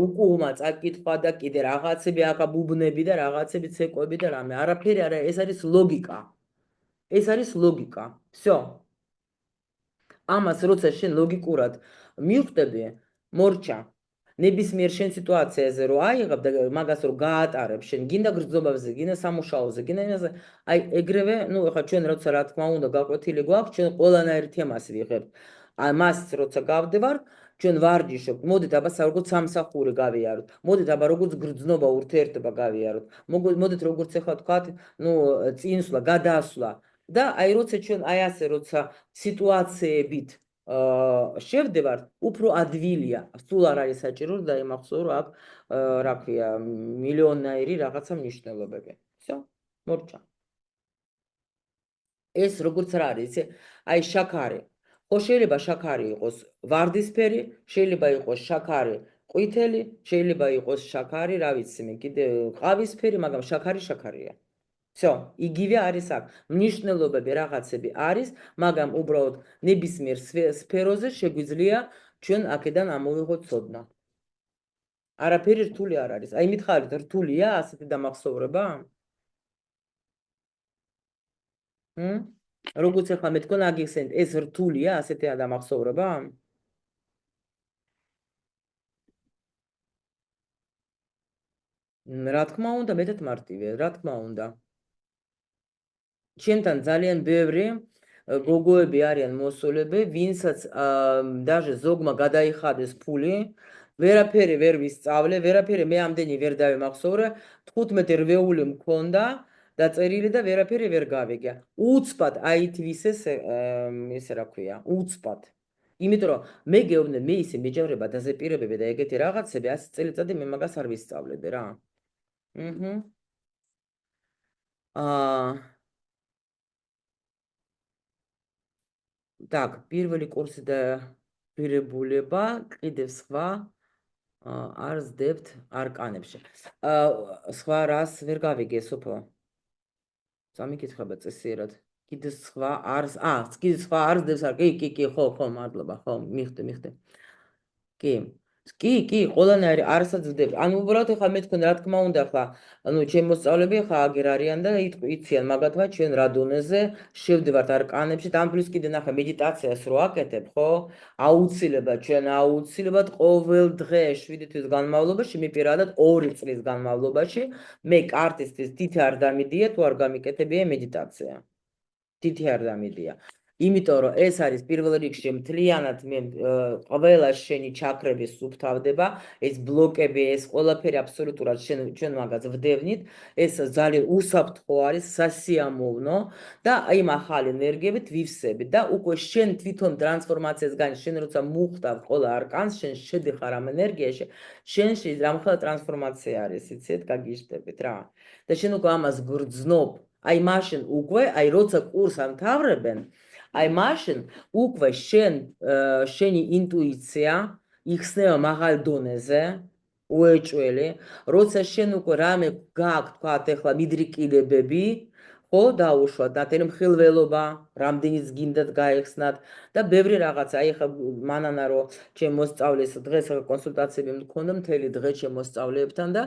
უკუღმა წაკითხვა და კიდე რაღაცები აკა ბუბნები და რაღაცები ცეკვები და რამე. არაფერი არა, ეს არის ლოგიკა. ეს არის ლოგიკა. всё. ამას როცა შენ ლოგიკურად მივხვდები, მორჩა. ნებისმიერ შენ სიტუაციაზე რო აიღებ და მაგას რო გაატარებ, შენ გინდა გრძნობაზე, გინდა სამუშაოზე, გინდა იმაზე, აი ეგრევე, ნუ ეხლა ჩვენ როცა რა თქმა უნდა გაკვეთილი გვაქვს, ჩვენ ყველანაირ თემას ვიღებთ. მას როცა გავდევარ, ჩვენ ვარჯიშობთ, მოდით აბა როგორც სამსახური გავიაროთ, მოდით აბა როგორც გრძნობა ურთიერთობა გავიაროთ, მოდით როგორც ეხლა თქვათ, ნუ წინსვლა, გადასვლა და აი როცა ჩვენ აი ასე როცა სიტუაციებით შევდევართ, უფრო ადვილია, სულ არ არის საჭირო და იმახსოვრო აქ რა ქვია, მილიონაირი რაღაცა მნიშვნელობები. всё, მორჩა. ეს როგორც რა არის, აი შაქარი. ხო შეიძლება შაქარი იყოს ვარდისფერი, შეიძლება იყოს შაქარი ყვითელი, შეიძლება იყოს შაქარი, რა ვიცი მე, კიდე ყავისფერი, მაგრამ შაქარი შაქარია. всё, იგივე არის აქ. მნიშვნელობები რაღაცები არის, მაგრამ უბრალოდ ნებისმიერ სფეროზე შეგვიძლია ჩვენ აქედან ამოვიღოთ ცოდნა. არაფერი რთული არ არის. აი მითხარით, რთულია ასეთი დამახსოვრება? როგორც ახლა მე თქვენ აგიხსენეთ, ეს რთულია ასეთი დამახსოვრება? რა თქმა უნდა, მეტად მარტივია, რა თქმა უნდა. ჩემთან ძალიან ბევრი გოგოები არიან მოსულები, ვინცაც даже ზოგმა გადაიხადეს ფული, ვერაფერი ვერ ვისწავლე, ვერაფერი მე ამდენი ვერ დავიმახსოვრე, 15 რვეული მქონდა დაწერილი და ვერაფერი ვერ გავიგე. უცბად აითვისეს ესე რა ქვია, უცბად. იმიტომ რომ მე გეუბნე, მე ისე მეჯავრება დაზეპირებები და ეგეთი რაღაცები 100 წელიწადი მე მაგას არ ვისწავლები რა. так, პირველი კურსი და ღირებულება, კიდევ სხვა არ ზდებთ არკანებში. სხვა რას ვერ გავიგე, სოფო. სამიკითხება წესიერად. კიდე სხვა არ ზდებს კი, ხო, მადლობა, ხო, მიხდე. კი, ყველანაირი არასაც ვდები. ანუ უბრალოდ ახლა მე თქვენ რა თქმა უნდა ახლა, ანუ ჩემი მოსწავლეები ახლა აგერ არიან და იციან მაგათმა ჩვენ რა დონეზე შევდივართ არკანებში. და ამ პლუს კიდე ნახე მედიტაციას რო აკეთებ, ხო? აუცილებლად ყოველ დღე 7 თვის განმავლობაში, მე პირადად 2 წლის განმავლობაში მე კარტისთვის თითი არ დამიდია, თუ არ გამიკეთებია მედიტაცია. თითი არ დამიდია. იმიტომ რომ ეს არის პირველ რიგში მთლიანად მე ყველა შენი ჩაქრები სუფთავდება, ეს ბლოკები, ეს ყველაფერი აბსოლუტურად ჩვენ მაგას ვდევნით, ეს ძალიან უსაფრთხო არის, სასიამოვნო და იმ ახალ ენერგიებით ვივსებით და უკვე შენ თვითონ ტრანსფორმაციას განის, შენ როცა მუხტავ ყველა არკანს, შენ შედიხარ ამ ენერგიაში, შენში რამხელა ტრანსფორმაცია არის, იცით, გაგიჟდებით რა. და შენ უკვე ამას გრძნობ. აი მაშინ უკვე, აი როცა კურსს ამთავრებენ, აი მაშინ უკვე შენი ინტუიცია, იხსნება მაღალ დონეზე, უეჭველი, როცა შენ უკვე რამე გააქვს, თქვათ, ეხლა მიდრიკილებები, ხო, დაუშვათ, ნათელი მხილველობა, რამდენიც გინდათ გაეხსნათ და ბევრი რაღაცა. აი ხა მანანა რომ ჩემ მოსწავლეს დღეს კონსულტაციები მქონდა მთელი დღე ჩემ მოსწავლეებთან და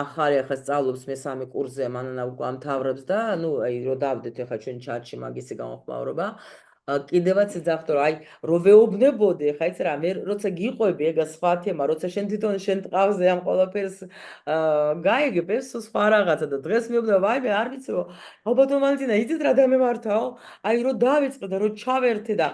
ახალი ახლა სწავლობს მესამე კურსზე მანანა უკვე ამთავრებს და ნუ აი რომ დავდეთ ახლა ჩვენ ჩატში მაგისი გამოხმაურობა. კიდევაც ეძახდო რომ აი რო ვეუბნებოდი ხა იცი რა მე როცა გიყვები ეგა სხვა თემა როცა შენ თვითონ შენ ტყავზე ამ ყველაფერს გაიგებ ეს სხვა რაღაცა და დღეს მეუბნება აი მე არ ვიცი რომ ალბათ მალტინა იცით რა დამემართაო აი რო დავიწყე და რო ჩავერთე და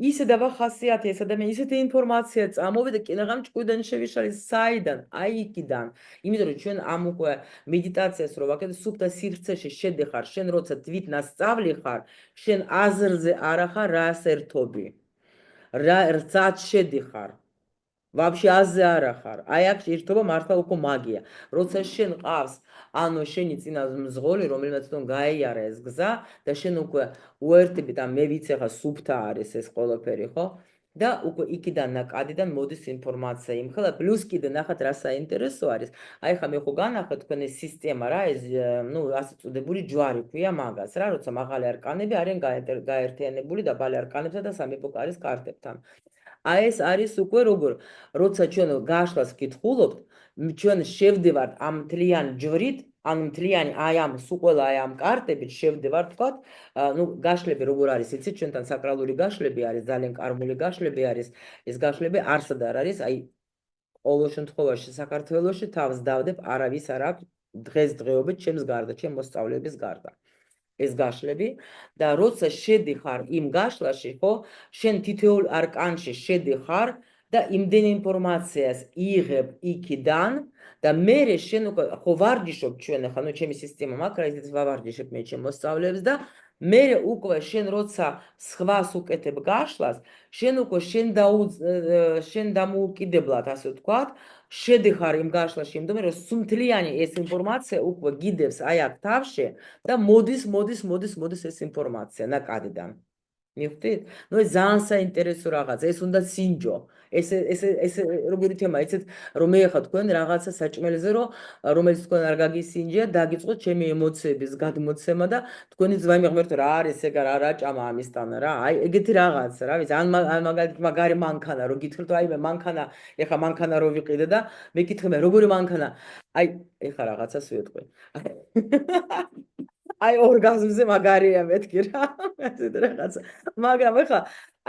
ისე დავახასიათე ეს ადამიანი ისეთი ინფორმაცია წამოვიდა კინაღამ ჭკვიდან შევიშალი საიდან აი იქიდან იმიტომ რომ ჩვენ ამ უკვე მედიტაციას რო ვაკეთებ სუფთა სივრცეში შედიხარ შენ როცა თვით ნასწავლი ხარ შენ აზრზე არ ახარ რას ერთობი რა რცაც შედიხარ ვაფშე აზზე არ ახარ აი აქ ერთობა მართლა უკვე მაგია როცა შენ ყავს ანუ შენი წინა მზღოლი რომელმაც თვითონ გაიარა ეს გზა და შენ უკვე უერთდები და მე ვიცი ხა სუფთა არის ეს ყველაფერი ხო და უკვე იქიდან ნაკადიდან მოდის ინფორმაცია იმხელა პლუს კიდე ნახეთ რა საინტერესო არის აი ხა მე ხო განახეთ თქვენ ეს სისტემა რა ეს ნუ ასე წოდებული ჯვარი ქვია მაგას რა როცა მაღალი არკანები არიან გაერთიანებული დაბალი არკანებსა და სამეფო კარის კარტებთან აი ეს არის უკვე როგორ როცა ჩვენ გაშლას ვკითხულობთ ჩვენ შევდივართ ამ მთლიან ჯვრით ან მთლიანი აი ამ სუყველა აი ამ კარტებით შევდივართ თქვათ ნუ გაშლები როგორ არის იცით ჩვენთან საკრალური გაშლები არის ძალიან კარმული გაშლები არის ეს გაშლები არსად არ არის აი ყოველ შემთხვევაში საქართველოში თავს დავდებ არავის არ აქვს დღესდღეობით ჩემს გარდა ჩემ მოსწავლეების გარდა ეს გაშლები და როცა შედიხარ იმ გაშლაში ხო შენ თითოეულ არკანში შედიხარ და იმდენი ინფორმაციას იღებ იქიდან და მე შენ უკვე ხო ვარჯიშობ ჩვენ ახლა ნუ ჩემი სისტემა მაქვს რა ისიც ვავარჯიშებ მე ჩემ მოსწავლეებს და მე უკვე შენ როცა სხვას უკეთებ გაშლას შენ უკვე შენ დამოუკიდებლად ასე ვთქვათ შედიხარ იმ გაშლაში იმდომე რომ სუმთლიანი ეს ინფორმაცია უკვე გიდევს აი აქ თავში და მოდის ეს ინფორმაცია ნაკადიდან მივხვდით? ნუ ეს ძალიან საინტერესო რაღაცა, ეს უნდა სინჯო. ეს როგორი თემა, იცით, რომ მე ახლა თქვენ რაღაცა საჭმელზე რომ რომელიც თქვენ არ გაგისინჯია, დაგიწყოთ ჩემი ემოციების გადმოცემა და თქვენი ძმა მიღმერთო რა არის ეგ რა რაჭამა ამისთან რა. აი ეგეთი რაღაც, რა ვიცი, ან მაგალითად მაგარი მანქანა რო გითხრით, აი მე მანქანა, ეხა მანქანა რო ვიყიდე და მე კითხე მე როგორი მანქანა? აი ეხა რაღაცას ვიტყვი. აი ორგაზმზე მაგარია მეთქი რა ესეთ რაღაცა მაგრამ ახლა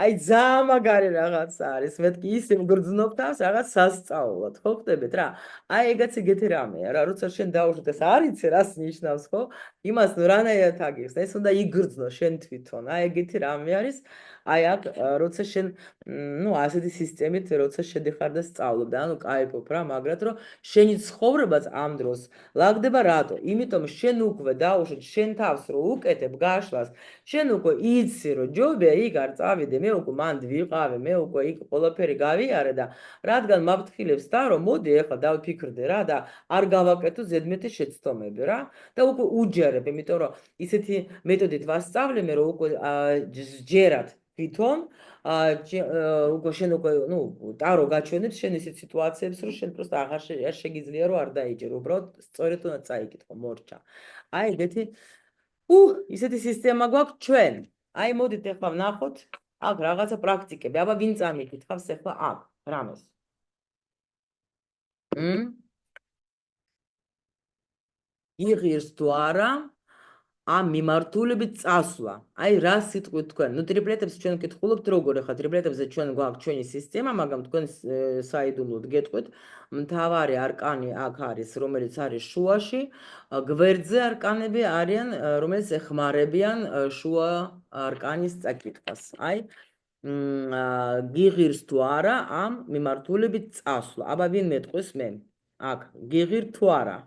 აი ძალიან მაგარი რაღაცა არის მეთქი ისე მგრძნობ თავს რაღაც სასწაულად ხო ხდებით რა აი ეგაც ეგეთი რამეა რა როცა შენ დაუშვით ეს არ იცი რას ნიშნავს ხო იმას ნუ რანაირად აგიხსნა ეს უნდა იგრძნო შენ თვითონ აი ეგეთი რამე არის აი აქ როცა შენ ნუ ასეთი სისტემით როცა შედიხარ და სწავლობ და ანუ кайფობ რა მაგრად რომ შენი ცხოვრებაც ამ დროს ლაგდება რატო იმიტომ შენ უკვე დაუშვით შენ თავს რო უკეთებ გაშლას შენ უკვე იცი რომ ჯობია იქ არ წავიდე მე უკვე მანდ ვიყავე მე უკვე იქ ყველაფერი გავიარე და რადგან მაფრთხილებს და რომ მოდი ახლა დავფიქრდე რა და არ გავაკეთო ზედმეტი შეცდომები რა და უკვე უჯერებ იმიტომ რომ ისეთი მეთოდით ვასწავლე მე რომ უკვე ჯერად თვითონ უკვე შენ უკვე ნუ ტარო გაჩვენებს შენ ისეთ სიტუაციებს რომ შენ პროსტა აღარ შეგიძლია რომ არ დაიჯერო უბრალოდ სწორედ უნდა წაიკითხო მორჩა აი ეგეთი ისეთი სისტემა გვაქვს ჩვენ აი მოდით ახლა ვნახოთ აქ რაღაცა პრაქტიკები აბა ვინ წამიკითხავს ახლა აქ რამეს იღირს თუ არა ამ მიმართულებით წასვლა. აი რა სიტყვით თქვენ? ნუ ტრიპლეტებს ჩვენ ვკითხულობთ როგორ ახლა ტრიპლეტებზე ჩვენ გვაქვს ჩვენი სისტემა, მაგრამ თქვენ საიდუმლოდ გეტყვით, მთავარი არკანი აქ არის, რომელიც არის შუაში, გვერდზე არკანები არიან, რომელიც ეხმარებიან შუა არკანის წაკითხვას. აი გიღირს თუ არა ამ მიმართულებით წასვლა. აბა ვინ მეტყვის მე? აქ გიღირ თუ არა?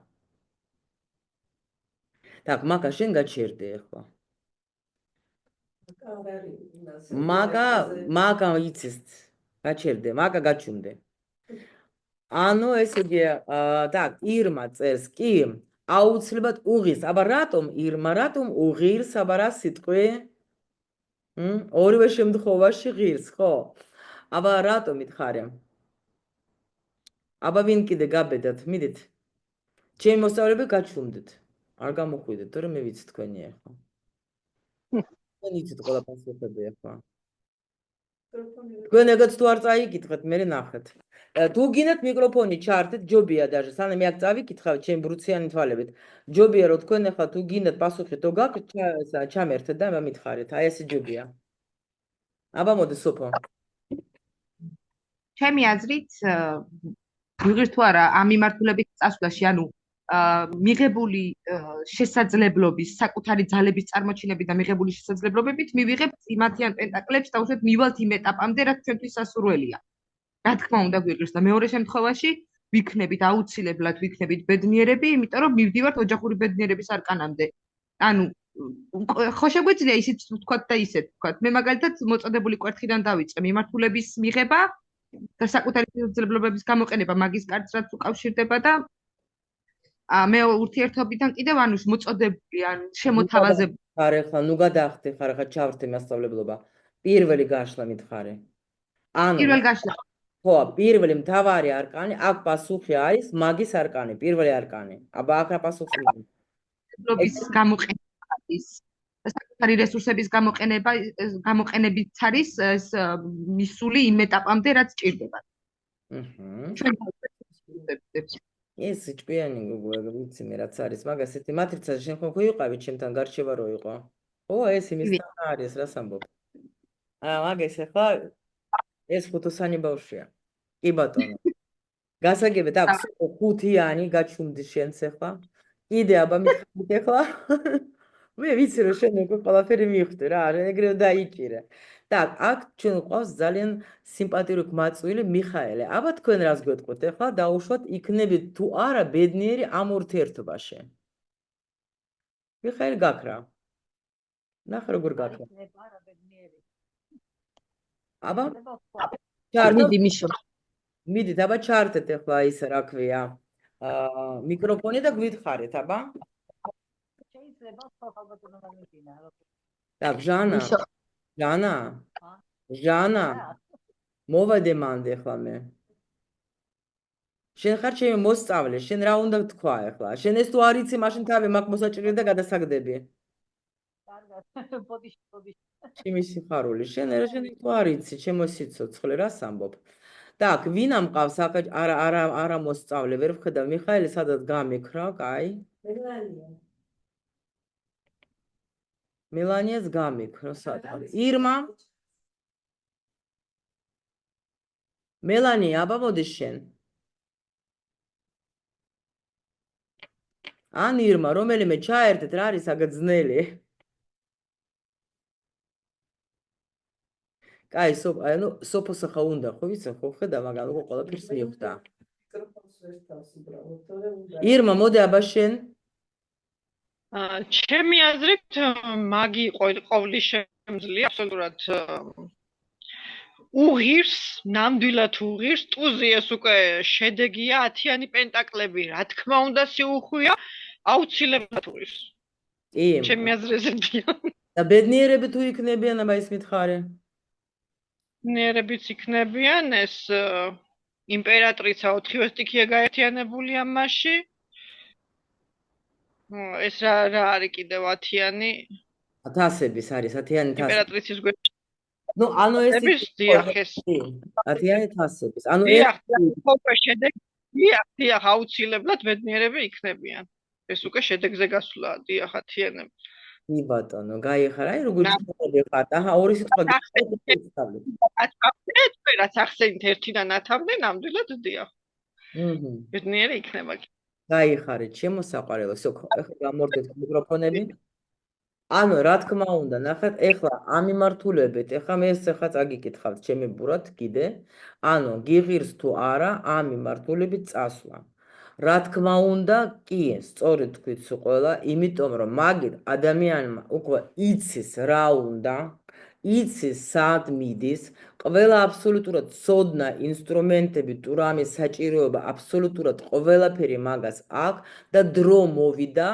Так, მაგა შენ გაჩერდე ახლა. მაგა იცის. გაჩერდე, მაგა გაჩუნდე. ანუ ესე იგი, так, ირმა წერს, კი, აუცილებლად უღირს. აბა რატომ ირმა, რატომ უღირს, აბა რა სიტყვი? ორივე შემთხვევაში ღირს, ხო? აბა რატო მითხარე? აბა ვინ კიდე გაბედათ, მიდით. ჩემი მოსწავლეები გაჩუმდეთ. არ გამოხვიდეთ, თორემ მე ვიცი თქვენი ახლა. თქვენ იცით ყველა პასუხები ახლა. თქვენ ეგაც თუ არ წაიკითხეთ, მე ნახეთ. თუ გინდათ მიკროფონი ჩართეთ, ჯობია даже, სანამ აქ წავიკითხავთ ჩემ ბრუციანი თვალებით. ჯობია რომ თქვენ ახლა თუ გინდათ პასუხი თუ გაქვთ, ჩამერთეთ და მითხარით. აი ესე ჯობია. აბა მოდი სოფო. ჩემი აზრით ვიღირთ თუ არა ამ მიმართულებით წასვლაში, ანუ მიღებული შესაძლებლობის, საკუთარი ძალების წარმოჩინებით და მიღებული შესაძლებლობებით მივიღებთ იმათიან პენტაკლებს და უშუალოდ მივალთ იმ ეტაპამდე, რაც ჩვენთვის სასურველია. რა თქმა უნდა გვიღირს და მეორე შემთხვევაში ვიქნებით აუცილებლად ვიქნებით ბედნიერები, იმიტომ რომ მივდივართ ოჯახური ბედნიერების არკანამდე. ანუ ხო შეგვიძლია ისიც ვთქვათ და ისეთ ვთქვათ. მე მაგალითად მოწოდებული კვერთხიდან დავიწყე მიმართულების მიღება და საკუთარი შესაძლებლობების გამოყენება მაგის კარდს რაც უკავშირდება და მე ურთიერთობიდან კიდევ ანუ მოწოდებული ან შემოთავაზებული. ხარ ხა ნუ გადაახტე ხარ ხა ჩავრთე მასწავლებლობა. პირველი გაშლა მითხარე. ანუ პირველ გაშლა. ხო, პირველი მთავარი არკანი, აქ პასუხი არის მაგის არკანი, პირველი არკანი. აბა აქ რა პასუხი არის? შესაძლებლობის გამოყენება ის საკუთარი რესურსების გამოყენებით არის ეს მისული იმ ეტაპამდე, რაც ჭირდება. ეს ჭკვიანი გოგო, ვიცი მე რაც არის, მაგას ერთი მატრიცაზე შენ ხო იყავით ჩემთან გარჩევა რო იყო. ხო, ეს იმისთან არის, რას ამბობ? მაგას ახლა ეს ხუთოსანი ბავშვია. კი ბატონო. გასაგებად აქვს ხუთიანი გაჩუმდი შენს ახლა. კიდე აბა მიხდით ახლა. მე ვიცი რომ შენ უკვე ყველაფერი მიხვდი რა, ეგრევე დაიჭირე. Так, აქ ჩვენ ყავს ძალიან სიმპათიური გმაწვილი მიხაელე. აბა თქვენ რას გვეტყვით ახლა დაუშვათ იქნებით თუ არა ბედნიერი ამ ურთიერთობაში. მიხაელი გაქრა. ნახე როგორ გაქრა. აბა მიდით აბა ჩართეთ ახლა ის რა ქვია. მიკროფონი და გვითხარით აბა. შეიძლება ხო ხალბატონო გამიგინა. Так, ჟანა, მოვადე მანდ ახლა მე. შენ ხარ ჩემი მოსწავლე, შენ რა უნდა თქვა ახლა? შენ ეს თუ არ იცი, მაშინ თავი მაგ მოსაჭრელი და გადასაგდები. კარგად, ბოდიში. ჩემი სიხარული, შენ თუ არ იცი, ჩემო სიცოცხლე, რას ამბობ? Так, ვინ ამყავს არა მოსწავლე, ვერ ვხედავ, მიხაელი სადაც გამიქრა, კაი? მელანიას გამიქრა, სადღაც. ირმა? მელანია, აბა მოდი შენ. ან ირმა, რომელიმე ჩაერთეთ, რა არის აგძნელი? კაი, სოფოს ახლა უნდა, ხო ვიცი, ხო ხედა, მაგრამ უკვე ყველაფერს მიხვდა. ირმა, მოდი აბა შენ. ჩემი აზრით, მაგი ყოვლის შემძლე აბსოლუტურად უღირს, ნამდვილად უღირს, ტუზი ეს უკვე შედეგია 10-იანი პენტაკლები, რა თქმა უნდა სიუხვია, აუცილებლად უღირს. კი. ჩემი აზრიზებია. და ბედნიერები თუ იქნებიან, აბა ის მითხარე. ბედნიერებიც იქნებიან, ეს იმპერატრიცა 4 სტიქია გაერთიანებული ამაში. ეს რა არის კიდევ 10-იანი? ათასების არის 10-იანი თასები. იმპერატრიცის გვერდში. ნუ ანუ ეს 10-იანი თასების. ანუ უკვე შედეგი, დიახ, აუცილებლად ბედნიერები იქნებიან. ეს უკვე შედეგზე გასვლაა, დიახ, 10-იანები. კი ბატონო, გაიხარა, აი როგორ ჩავდები ხარ. აჰა, ორი სიტყვა გიწევდი. რაც ახსენით 1-დან 10-მდე, ნამდვილად დიახ. ბედნიერი იქნება. გაიხარეთ, ჩემო საყვარელო, გამორდეთ მიკროფონები. ანუ რა თქმა უნდა, ნახეთ, ეხლა ამ მიმართულებით, ეხლა მე ეს ახლა წაგიკითხავთ ჩემი ბურად კიდე. ანუ გიღირს თუ არა ამ მიმართულებით წასვლა. რა თქმა უნდა, კი, სწორედ თქვით ყველა, იმიტომ რომ მაგით ადამიანმა უკვე იცის რა უნდა, იცის სად მიდის, ყველა აბსოლუტურად ცოდნა, ინსტრუმენტები, ტურამის საჭიროება, აბსოლუტურად ყველაფერი მაგას აქვს და დრო მოვიდა,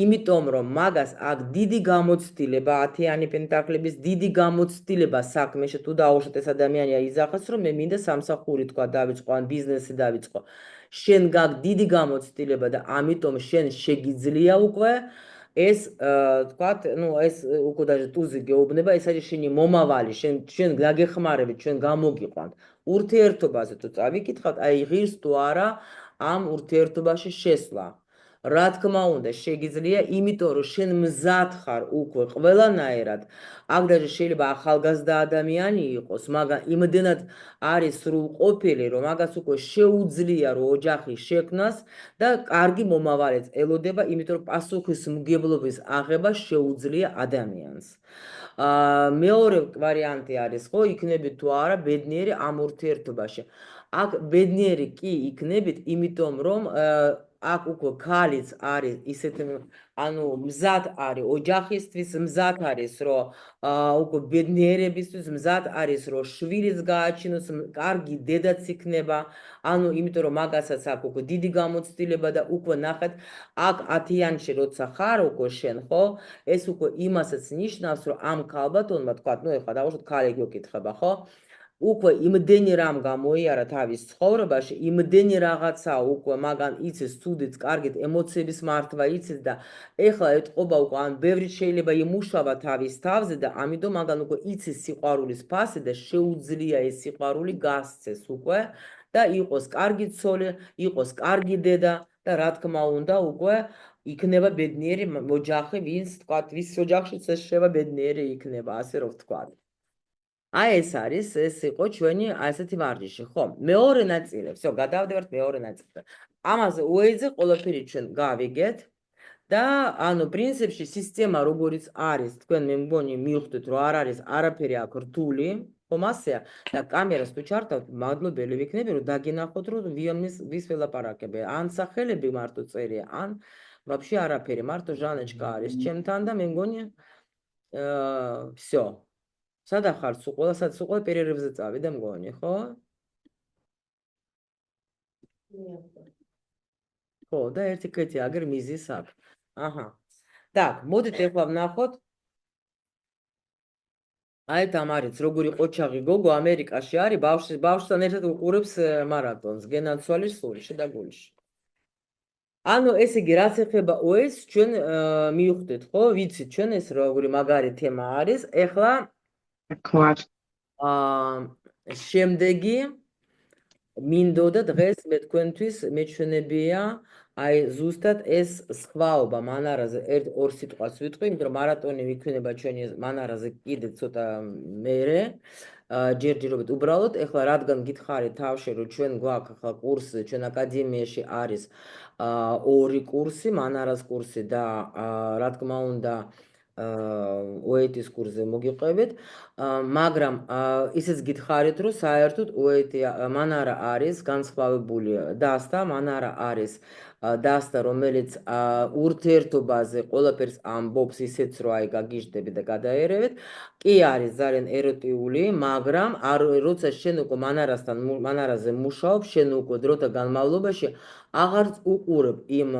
იმიტომ რომ მაგას აქვს დიდი გამოცდილება, 10-იანი პენტაკლების დიდი გამოცდილება საქმეში, თუ დაუშვათ ეს ადამიანი აიზახოს, რომ მე მინდა სამსახური თქვა დავიწყო, ან ბიზნესი დავიწყო. შენ გაქვს დიდი გამოცდილება და ამიტომ შენ შეგიძლია უკვე ეს თქვათ, ეს უკვე даже ტუზი გეუბნება, ეს არის შენი მომავალი, შენ გაგეხმარებით, ჩვენ გამოგიყვანთ. ურთიერთობაზე თუ წავიკითხავთ, აი ღირს თუ არა ამ ურთიერთობაში შესვლა. რა თქმა უნდა, შეგიძლია, იმიტომ რომ შენ მზად ხარ უკვე ყველანაირად. აქ даже შეიძლება ახალგაზრდა ადამიანი იყოს, მაგრამ იმდენად არის სრულყოფილი, რომ მაგას უკვე შეუძლია რომ ოჯახი შექმნას და კარგი მომავალიც ელოდება, იმიტომ რომ პასუხისმგებლობის აღება შეუძლია ადამიანს. მეორე ვარიანტი არის, ხო, იქნებით თუ არა ბედნიერი ამ ურთიერთობაში. აქ ბედნიერი კი იქნებით, იმიტომ რომ აქ უკვე ქალიც არის ისეთ, ანუ მზად არის ოჯახისთვის, მზად არის, რომ უკვე ბედნიერებისთვის, მზად არის, რომ შვილიც გააჩინოს, კარგი დედაც იქნება, ანუ იმიტომ რომ მაგასაც აქვს უკვე დიდი გამოცდილება და უკვე ნახეთ, აქ 10-იანში როცა ხარ უკვე შენ, ხო, ეს უკვე იმასაც ნიშნავს, რომ ამ ქალბატონმა თქვა, ეხლა დავუშვათ ქალი გეკითხება, ხო? უკვე იმდენი რამ გამოიარა თავის ცხოვრებაში, იმდენი რაღაცა უკვე მაგან იცის, ცუდიც, კარგით, ემოციების მართვა იცის და ეხლა ეთყობა უკვე, ან ბევრი შეიძლება იმუშავა თავის თავზე და ამიტომ მაგან უკვე იცის სიყვარულის ფასი და შეუძლია ეს სიყვარული გასცეს უკვე და იყოს კარგი ცოლი, იყოს კარგი დედა და რა თქმა უნდა უკვე იქნება ბედნიერი ოჯახი, ვის ოჯახშიც ეს შევა ბედნიერი იქნება, ასე რომ ვთქვათ. აი ეს არის, ეს იყო ჩვენი ასეთი ვარჯიში, ხო? მეორე ნაწილი, всё, გადავდივართ მეორე ნაწილზე. ამაზე უეიძე ყველაფერი ჩვენ გავიგეთ და ანუ პრინციპში სისტემა როგორიც არის, თქვენ მე მგონი მივხვდით, რომ არ არის არაფერი აქ რთული, ხომ ასეა? და კამერას თუ ჩართავთ, მადლობელი ვიქნები, რომ დაგინახოთ, რომ ვის ველაპარაკები, ან სახელები მარტო წერია, ან вообще არაფერი, მარტო ჟანეჩკა არის ჩემთან და მე მგონი всё. სადა ხარ სულ ყველასაც უკვე პერერევზე წავიდა მგონი, ხო? ხო, და ერთი კეთი აგერ მიზის აქვს. აჰა. Так, მოდით ეხლა ვნახოთ. აი თამარიც, როგორი ყოჩაღი გოგო ამერიკაში არის, ბავშვთან ერთად უყურებს მარატონს, გენაცვალის სულში და გულში. ანუ ესე იგი, რაც ეხება OS, ჩვენ მივხვდით, ხო? ვიცით ჩვენ ეს როგორი მაგარი თემა არის. ეხლა ვარ. შემდეგი მინდოდა დღეს მე თქვენთვის მეჩვენებია აი ზუსტად ეს სხვაობა მანარაზე ერთ-ორ სიტყვას ვიტყვი, იმიტომ რომ მარატონი ვიქმნება ჩვენი მანარაზე კიდე ცოტა მერე ჯერჯერობით უბრალოდ ეხლა რადგან გითხარით თავში რომ ჩვენ გვაქვს ახლა კურსი, ჩვენ აკადემიაში არის 2 კურსი, მანარას კურსი და რა თქმა უნდა OET-ის კურსზე მოგიყვებით, მაგრამ ისიც გითხარით, რომ საერთოდ OET მანარა არის განსხვავებული დასტა, მანარა არის დასტა, რომელიც ურთიერთობაზე ყველაფერს ამბობს ისეც, რომ აი გაგიჟდები და გადაერევეთ, კი არის ძალიან ეროტიული, მაგრამ როცა შენ უკვე მანარაზე მუშაობ, შენ უკვე დროთა განმავლობაში აღარც უყურებ იმ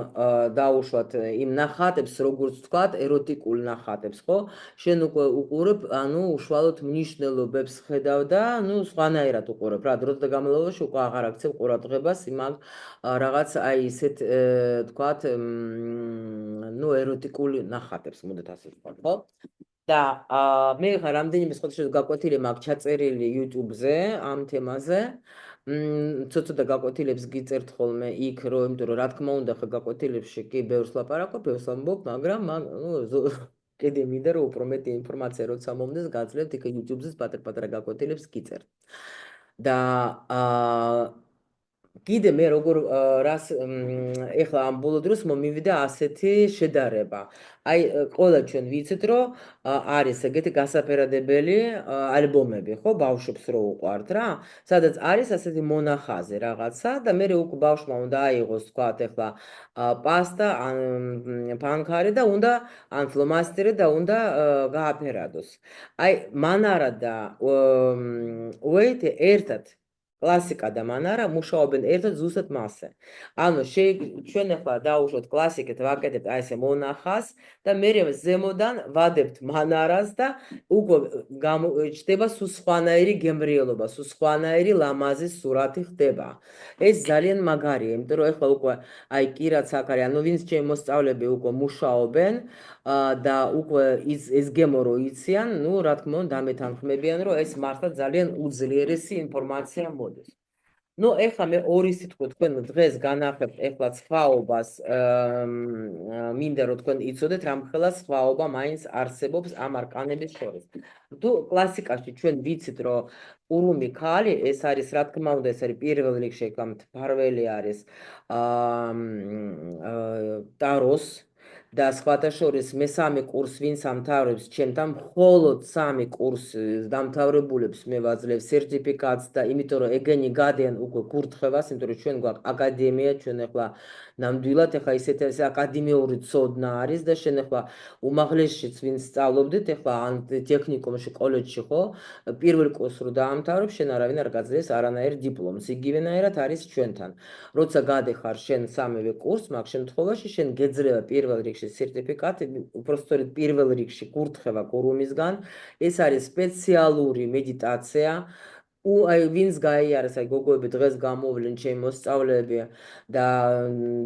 დაუშვათ იმ ნახატებს, როგორც ვთქვათ, ეროტიკულ ნახატებს, ხო? შენ უკვე უყურებ, ანუ უშუალოდ მნიშვნელობებს ხედავ და, სხვანაირად უყურებ, რა, დროთა განმავლობაში უკვე აღარ აქცევ ყურადღებას იმან რაღაც აი ისეთ, ვთქვათ, ეროტიკულ ნახატებს, მოდით ასე ვთქვათ, ხო? და მე ხარ რამდენიმე სხვადასხვა გაკვეთილი მაქვს ჩაწერილი YouTube-ზე ამ თემაზე. ცოტა გაკვეთილებს გიწერთ ხოლმე იქ, იმიტომ რომ რა თქმა უნდა ხა გაკვეთილებში კი ბევრს ლაპარაკობ, ბევრს ამბობ, მაგრამ კიდე მინდა რომ უფრო მეტი ინფორმაცია როცა მომდეს, გაძლევთ იქ YouTube-ზე პატარ-პატარა გაკვეთილებს გიწერთ. და კიდე მე როგორ რას ეხლა ამ ბოლო დროს მომივიდა ასეთი შედარება. აი ყველა ჩვენ ვიცით რომ არის ეგეთი გასაფერადებელი ალბომები, ხო, ბავშვებს რო უყვართ რა, სადაც არის ასეთი მონახაზი რაღაცა და მე უკვე ბავშვმა უნდა აიღოს თქვათ ეხლა პასტა ან ფანქარი და უნდა ან ფლომასტერი და უნდა გააფერადოს. აი მანარა და უეიტი ერთად კლასიკა და მანარა მუშაობენ ერთად ზუსტად მასზე. ანუ ჩვენ ახლა დავუშვათ კლასიკით ვაკეთებთ აი ესე მონახას და მე ზემოდან ვადებთ მანარას და უკვე გამოჩნდება სულ სხვანაირი გემრიელობა, სულ სხვანაირი ლამაზი სურათი ხდება. ეს ძალიან მაგარია, იმიტომ რომ ახლა უკვე აი კი რაც აქ არის, ანუ ვინც ჩემი მოსწავლეები უკვე მუშაობენ და უკვე ეს გემო რო იციან, ნუ რა თქმა უნდა დამეთანხმებიან, რომ ეს მართლა ძალიან უძლიერესი ინფორმაცია მოდის. ნუ ეხლა მე ორი სიტყვით თქვენ დღეს განახებთ ეხლა სხვაობას, მინდა რომ თქვენ იცოდეთ რამხელა სხვაობა მაინც არსებობს ამ არკანების შორის. თუ კლასიკაში ჩვენ ვიცით რომ ყურუმი ქალი ეს არის რა თქმა უნდა ეს არის პირველ რიგში მფარველი არის ტაროს და სხვათა შორის მესამე კურს ვინც ამთავრებს ჩემთან მხოლოდ 3 კურსის დამთავრებულებს მე ვაძლევ სერტიფიკატს და იმიტომ რომ ეგენი გადიან უკვე კურთხევას, იმიტომ რომ ჩვენ გვაქვს აკადემია, ჩვენ ახლა ნამდვილად ახლა ისეთ აკადემიური ცოდნა არის და შენ ახლა უმაღლესშიც ვინც სწავლობდით ახლა ან ტექნიკუმში, კოლეჯში ხო, პირველ კურსს რო დაამთავრებ, შენ არავინ არ გაძლევს არანაირ დიპლომს. იგივენაირად არის ჩვენთან. როცა გადეხარ შენ სამივე კურსს, მაგ შემთხვევაში შენ გეძლევა პირველ რიგში სერტიფიკატი, უბრალოდ პირველ რიგში კურთხევა ყურუმისგან. ეს არის სპეციალური მედიტაცია. აი ვინც გაიარეს, აი გოგოები დღეს გამოვლენ ჩემი მოსწავლეები და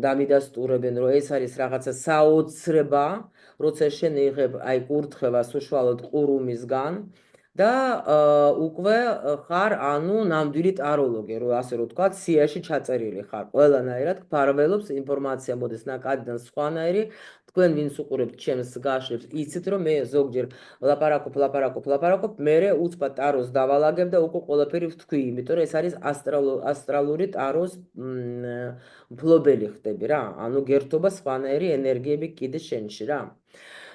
დამიდასტურებენ, რომ ეს არის რაღაცა საოცრება, როცა შენ იღებ აი კურთხევას უშუალოდ ყურუმისგან და უკვე ხარ ანუ ნამდვილი ტაროლოგი, რომ ასე რომ ვთქვა, სიაში ჩაწერილი ხარ. ყველანაირად გფარველობს ინფორმაცია მოდის ნაკადიდან სხვანაირი. თქვენ ვინც უყურებთ ჩემს გაშლებს, იცით რომ მე ზოგჯერ ლაპარაკობ, მერე უცბად ტაროს დავალაგებ და უკვე ყველაფერი ვთქვი, იმიტომ რომ ეს არის ასტრალური ტაროს მფლობელი ხდები რა. ანუ გერთობა სხვანაირი ენერგიები კიდე შენში რა.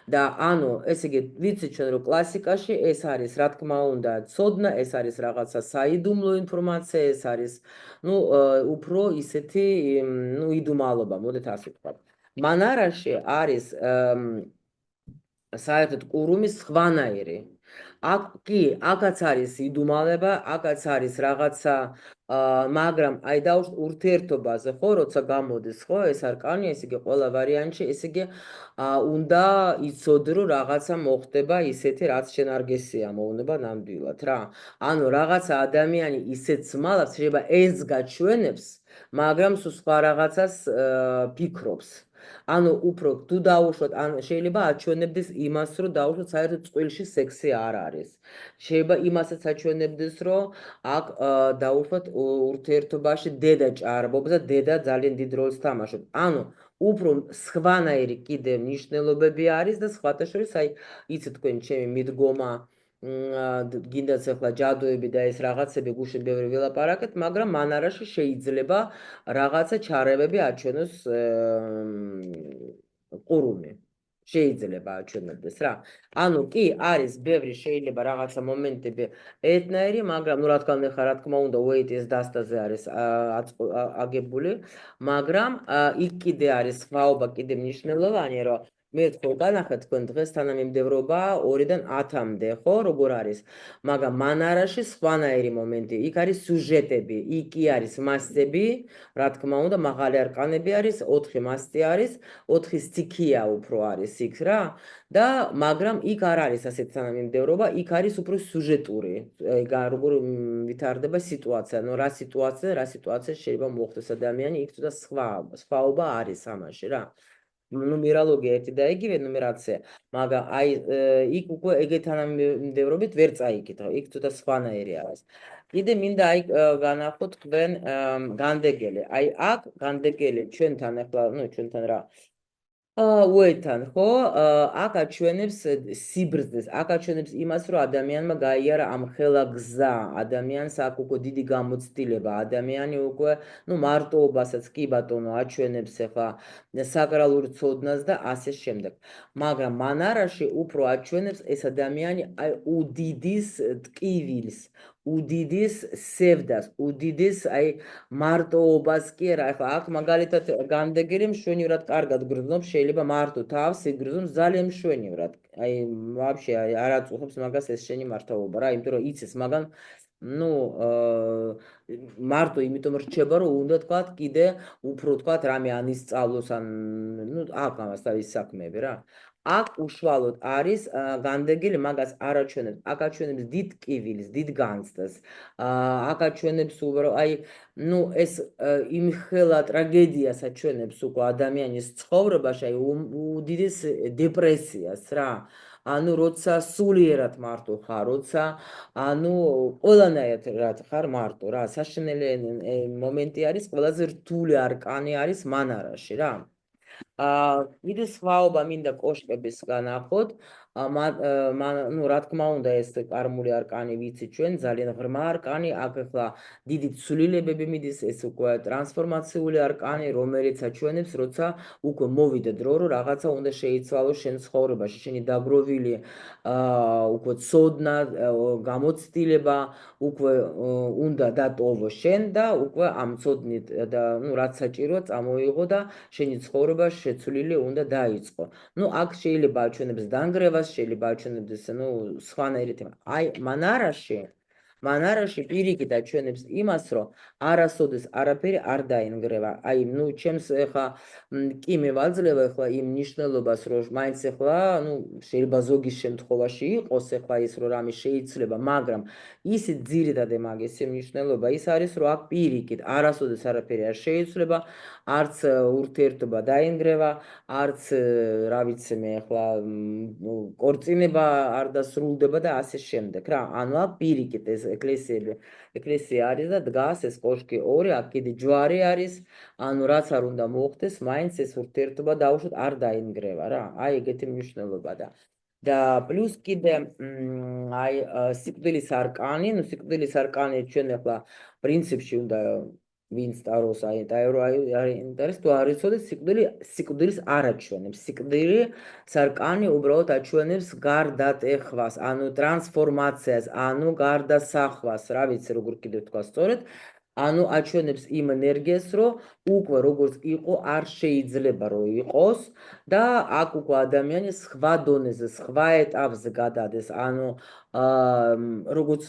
და ანუ ესე იგი ვიცით ჩვენ რომ კლასიკაში ეს არის რა თქმა უნდა ცოდნა, ეს არის რაღაცა საიდუმლო ინფორმაცია, ეს არის ნუ უფრო ისეთი ნუ იდუმალობა, მოდით ასე ვთქვათ. მანარაში არის საერთოდ ყურუმის სხვანაირი. აქ კი, აქაც არის იდუმალება, აქაც არის რაღაცა მაგრამ აი დავუშვათ ურთიერთობაზე ხო, როცა გამოდის ხო, ეს არკანი, ესე იგი ყველა ვარიანტში, ესე იგი უნდა იცოდე რომ რაღაცა მოხდება ისეთი, რაც შენ არ გესიამოვნება ნამდვილად რა. ანუ რაღაცა ადამიანი ისეთ სმალავს, შეიძლება ეს გაჩვენებს, მაგრამ სულ სხვა რაღაცას ფიქრობს. ანუ უფრო თუ დაუშვათ, ან შეიძლება აჩვენებდეს იმას, რომ დაუშვათ საერთოდ წყვილში სექსი არ არის. შეიძლება იმასაც აჩვენებდეს, რომ აქ დაუშვათ ურთიერთობაში დედა ჭარბობს და დედა ძალიან დიდ როლს თამაშობს. ანუ უფრო სხვანაირი კიდე მნიშვნელობები არის და სხვათა შორის აი იცით თქვენ ჩემი მიდგომა გინდაც ახლა ჯადოები და ეს რაღაცები გუშინ ბევრი ვილაპარაკეთ, მაგრამ მანარაში შეიძლება რაღაცა ჩარევები აჩვენოს ყურუმი. შეიძლება აჩვენებდეს რა. ანუ კი არის ბევრი შეიძლება რაღაცა მომენტები ერთნაირი, მაგრამ ნუ რა თქმა უნდა უეიტის დასტაზე არის აგებული, მაგრამ იქ კიდე არის სხვაობა კიდე მნიშვნელოვანი, რომ მე თქო განახეთ თქვენ დღეს თანამიმდევრობა 2-დან 10-მდე, ხო, როგორ არის? მაგრამ მანარაში სხვანაირი მომენტი, იქ არის სიუჟეტები, იქ კი არის მასტები, რა თქმა უნდა, მაღალი არკანები არის, 4 მასტი არის, 4 სტიქია უფრო არის იქ რა და მაგრამ იქ არ არის ასეთი თანამიმდევრობა, იქ არის უფრო სიუჟეტური, როგორ ვითარდება სიტუაცია, ნუ რა სიტუაცია შეიძლება მოხდეს ადამიანი, იქ ცოტა სხვაობა არის ამაში რა. ნუმეროლოგია ერთი და იგივე ნუმერაცია, მაგრამ აი იქ უკვე ეგეთ თანამიმდევრობით ვერ წაიკითხავ, იქ ცოტა სხვანაირი არის. კიდე მინდა აი განახოთ თქვენ განდეგელი. აი აქ განდეგელი ჩვენთან ახლა, ნუ ჩვენთან რა უეთან, ხო? აქ აჩვენებს სიბრძნეს, აქ აჩვენებს იმას, რომ ადამიანმა გაიარა ამ ხელა გზა, ადამიანს აქვს უკვე დიდი გამოცდილება, ადამიანი უკვე, მარტოობასაც კი ბატონო აჩვენებს ახლა საკრალურ ცოდნას და ასე შემდეგ. მაგრამ მანარაში უფრო აჩვენებს ეს ადამიანი აი უდიდის ტკივილს, უდიდის სევდას, უდიდის აი მარტოობას კი არა, ახლა აქ მაგალითად განდეგილი მშვენივრად კარგად გრძნობს, შეიძლება მარტო თავს იგრძნობს ძალიან მშვენივრად. აი ვაფშე არ აწუხებს მაგას ეს შენი მარტოობა რა, იმიტომ რომ იცის მაგან მარტო იმიტომ რჩება, რომ უნდა თქვათ კიდე უფრო თქვათ რამე ანისწავლოს ან აქ ამას თავის საქმეები რა. აქ უშუალოდ არის განდეგილი მაგას არ აჩვენებს, აქ აჩვენებს დიდ ტკივილს, დიდ განცდას. აქ აჩვენებს რომ აი ეს იმხელა ტრაგედიას აჩვენებს უკვე ადამიანის ცხოვრებაში, აი უდიდეს დეპრესიას რა. როცა სულიერად მარტო ხარ, როცა ყველანაირად ხარ მარტო რა, საშინელი მომენტი არის, ყველაზე რთული არკანი არის მანარაში რა. კიდე სხვაობა მინდა კოშკების განახოთ. რა თქმა უნდა, ეს კარმული არკანი ვიცით ჩვენ, ძალიან ღრმა არკანი, აქ ახლა დიდი ცვლილებები მიდის, ეს უკვე ტრანსფორმაციული არკანი, რომელიც აჩვენებს, როცა უკვე მოვიდა დრო, რომ რაღაცა უნდა შეიცვალოს შენ ცხოვრებაში, შენი დაგროვილი უკვე ცოდნა, გამოცდილება, უკვე უნდა დატოვო შენ და უკვე ამ ცოდნით და რაც საჭიროა წამოიღო და შენი ცხოვრება შეცვლილი უნდა დაიწყო. აქ შეიძლება აჩვენებს დანგრევას, შეიძლება აჩვენებს სხვანაირი თემა. აი მანარაში პირიქით აჩვენებს იმას, რომ არასოდეს არაფერი არ დაინგრევა. აი, ჩემს ეხლა კი მე ვაძლევ ეხლა იმ ნიშნულობას, რომ მაინც ეხლა, შეიძლება ზოგის შემთხვევაში იყოს ეხლა ის, რომ რამე შეიძლება, მაგრამ ისიც ძირითადად მაგის მნიშვნელობა ის არის, რომ აქ პირიქით არასოდეს არაფერი არ შეიძლება, არც ურთიერთობა დაინგრევა, არც რა ვიცი მე ახლა კორწინება არ დასრულდება და ასე შემდეგ რა. ანუ აქ პირიქით ეს ეკლესია არის და დგას ეს კოშკი ორი, აქ კიდე ჯვარი არის, რაც არ უნდა მოხდეს, მაინც ეს ურთიერთობა დაუშვათ არ დაინგრევა რა. აი ეგეთი მნიშვნელობა და პლუს კიდე აი სიკვდილის არკანი, სიკვდილის არკანი ჩვენ ახლა პრინციპში უნდა ვინც ტაროს აი ტარო არის თუ არ იცოდეს სიკვდილის არ აჩვენებს. სიკვდილის არკანი უბრალოდ აჩვენებს გარდატეხვას, ტრანსფორმაციას, გარდასახვას, რა ვიცი როგორ კიდევ თქვა სწორედ. აჩვენებს იმ ენერგიას, რომ უკვე როგორც იყო არ შეიძლება რომ იყოს და აქ უკვე ადამიანი სხვა დონეზე, სხვა ეტაპზე გადადეს. როგორც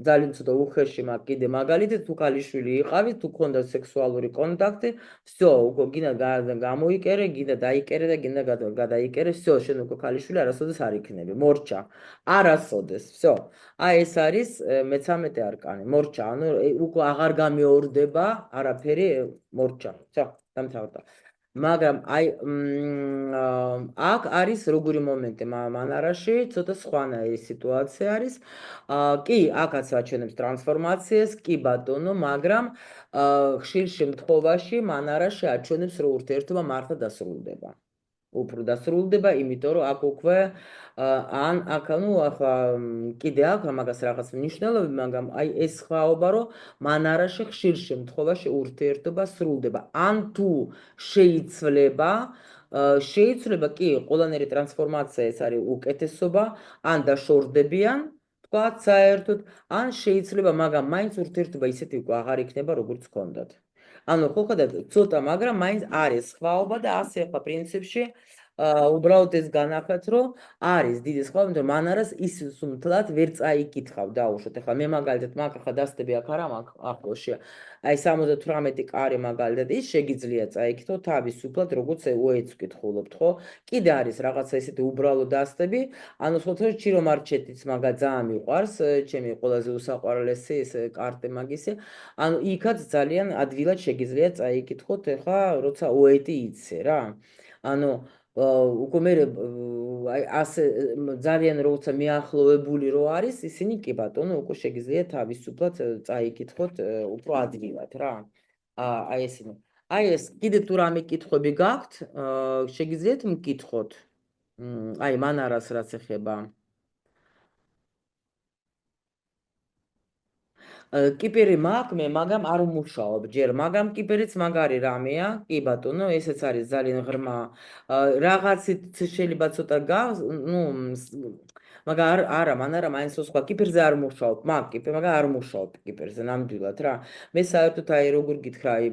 ძალიან ცოტა უხეში მაგ კიდე მაგალითი, თუ ქალიშვილი იყავით, თუ გქონდა სექსუალური კონტაქტი, всё, უკვე გინდა გამოიკერე, გინდა დაიკერე და გინდა გადაიკერე, всё, შენ უკვე ქალიშვილი არასოდეს არ იქნები, მორჩა. არასოდეს, всё. აი ეს არის მე-13 არკანი, მორჩა, უკვე აღარ გამეორდება არაფერი, მორჩა. всё, დამთავრდა. მაგრამ აი აქ არის როგორი მომენტი მანარაში, ცოტა სხვანაირი სიტუაცია არის. კი, აქაც აჩვენებს ტრანსფორმაციას, კი ბატონო, მაგრამ ხშირ შემთხვევაში მანარაში აჩვენებს, რომ ურთიერთობა მართლა დასრულდება. უფრო დასრულდება, იმიტომ რომ აქ უკვე ახლა კიდე აქ მაგას რაღაც მნიშვნელობები, მაგრამ აი ეს სხვაობა, რომ მანარაში ხშირ შემთხვევაში ურთიერთობა სრულდება. ან თუ შეიძლება კი, ყველანაირი ტრანსფორმაცია ეს არის უკეთესობა, ან დაშორდებიან, თქვათ საერთოდ, ან შეიძლება, მაგრამ მაინც ურთიერთობა ისეთი უკვე აღარ იქნება, როგორც ჰქონდათ. ხო ხედავთ, ცოტა, მაგრამ მაინც არის სხვაობა და ასე ახლა პრინციპში უბრალოდ ეს განახეთ, რომ არის დიდი სხვაობა, იმიტომ რომ მანარას ისიც უმთლად ვერ წაიკითხავ დაუშვათ. ახლა მე მაგალითად მაგ ახლა დასტები აქ არა მაგ ახლოში. აი 78 კარი მაგალითად ის შეგიძლია წაიკითხო თავისუფლად, როგორც უეც ვკითხულობთ, ხო? კიდე არის რაღაცა ისეთი უბრალო დასტები, სხვათა ჩი რომ არ ჩეთიც მაგა ძალიან მიყვარს, ჩემი ყველაზე უსაყვარლესი ეს კარტე მაგისი. იქაც ძალიან ადვილად შეგიძლია წაიკითხოთ, ახლა როცა უეტი იცი რა. უკვე მე აი ასე ძალიან როცა მიახლოვებული რო არის, ისინი კი ბატონო, უკვე შეგიძლია თავისუფლად წაიკითხოთ უფრო ადვილად რა. აი ესენი. აი ეს კიდე თუ რამე კითხვები გაქვთ, შეგიძლიათ მკითხოთ. აი მანარას რაც ეხება. კიპერი მაქვს მე, მაგრამ არ ვმუშაობ ჯერ, მაგრამ კიპერიც მაგარი რამეა. კი ბატონო, ესეც არის ძალიან ღრმა. რაღაცით შეიძლება ცოტა მაგრამ არა, მან არა, მაინც სხვა კიპერზე არ მუშაობ. მაგ კიპერ, მაგრამ არ მუშაობ კიპერზე ნამდვილად რა. მე საერთოდ აი როგორ გითხრა, აი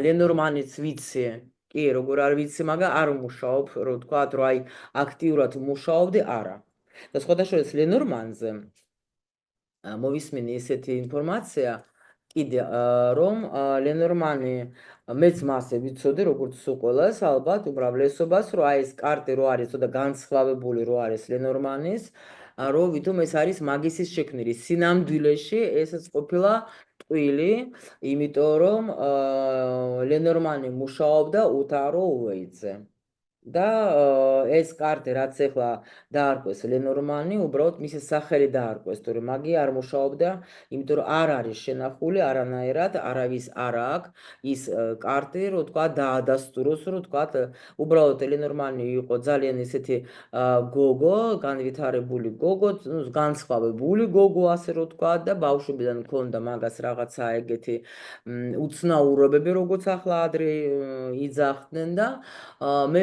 ლენორმანიც ვიცი. კი, როგორ არ ვიცი, მაგრამ არ მუშაობ, რო ვთქვათ, რომ აი აქტიურად მუშაობდი, არა. და სხვადასხვა ლენორმანზე მოვისმინე ესეთი ინფორმაცია კიდე რომ ლენორმანი მეც მასე ვიცოდი როგორც სულ ყველას ალბათ უმრავლესობას რომ აი ეს კარტი რო არის ცოტა განსხვავებული რო არის ლენორმანის რომ ვითომ ეს არის მაგისის შექმნილი სინამდვილეში ესეც ყოფილა ტყვილი იმიტომ რომ ლენორმანი მუშაობდა უთარო უეიძზე და ეს კარტი რაც ახლა დაარქვეს ლენორმანი, უბრალოდ მისი სახელი დაარქვეს, თორემ მაგი არ მუშაობდა, იმიტომ რომ არ არის შენახული არანაირად, არავის არ აქვს ის კარტი, რომ თქვა დაადასტუროს, რომ თქვა უბრალოდ ლენორმანი იყო ძალიან ესეთი გოგო, განვითარებული გოგო, განსხვავებული გოგო, ასე რომ თქვა და ბავშვობიდან მქონდა მაგას რაღაცა ეგეთი უცნაურობები, როგორც ახლა ადრე იძახდნენ და მე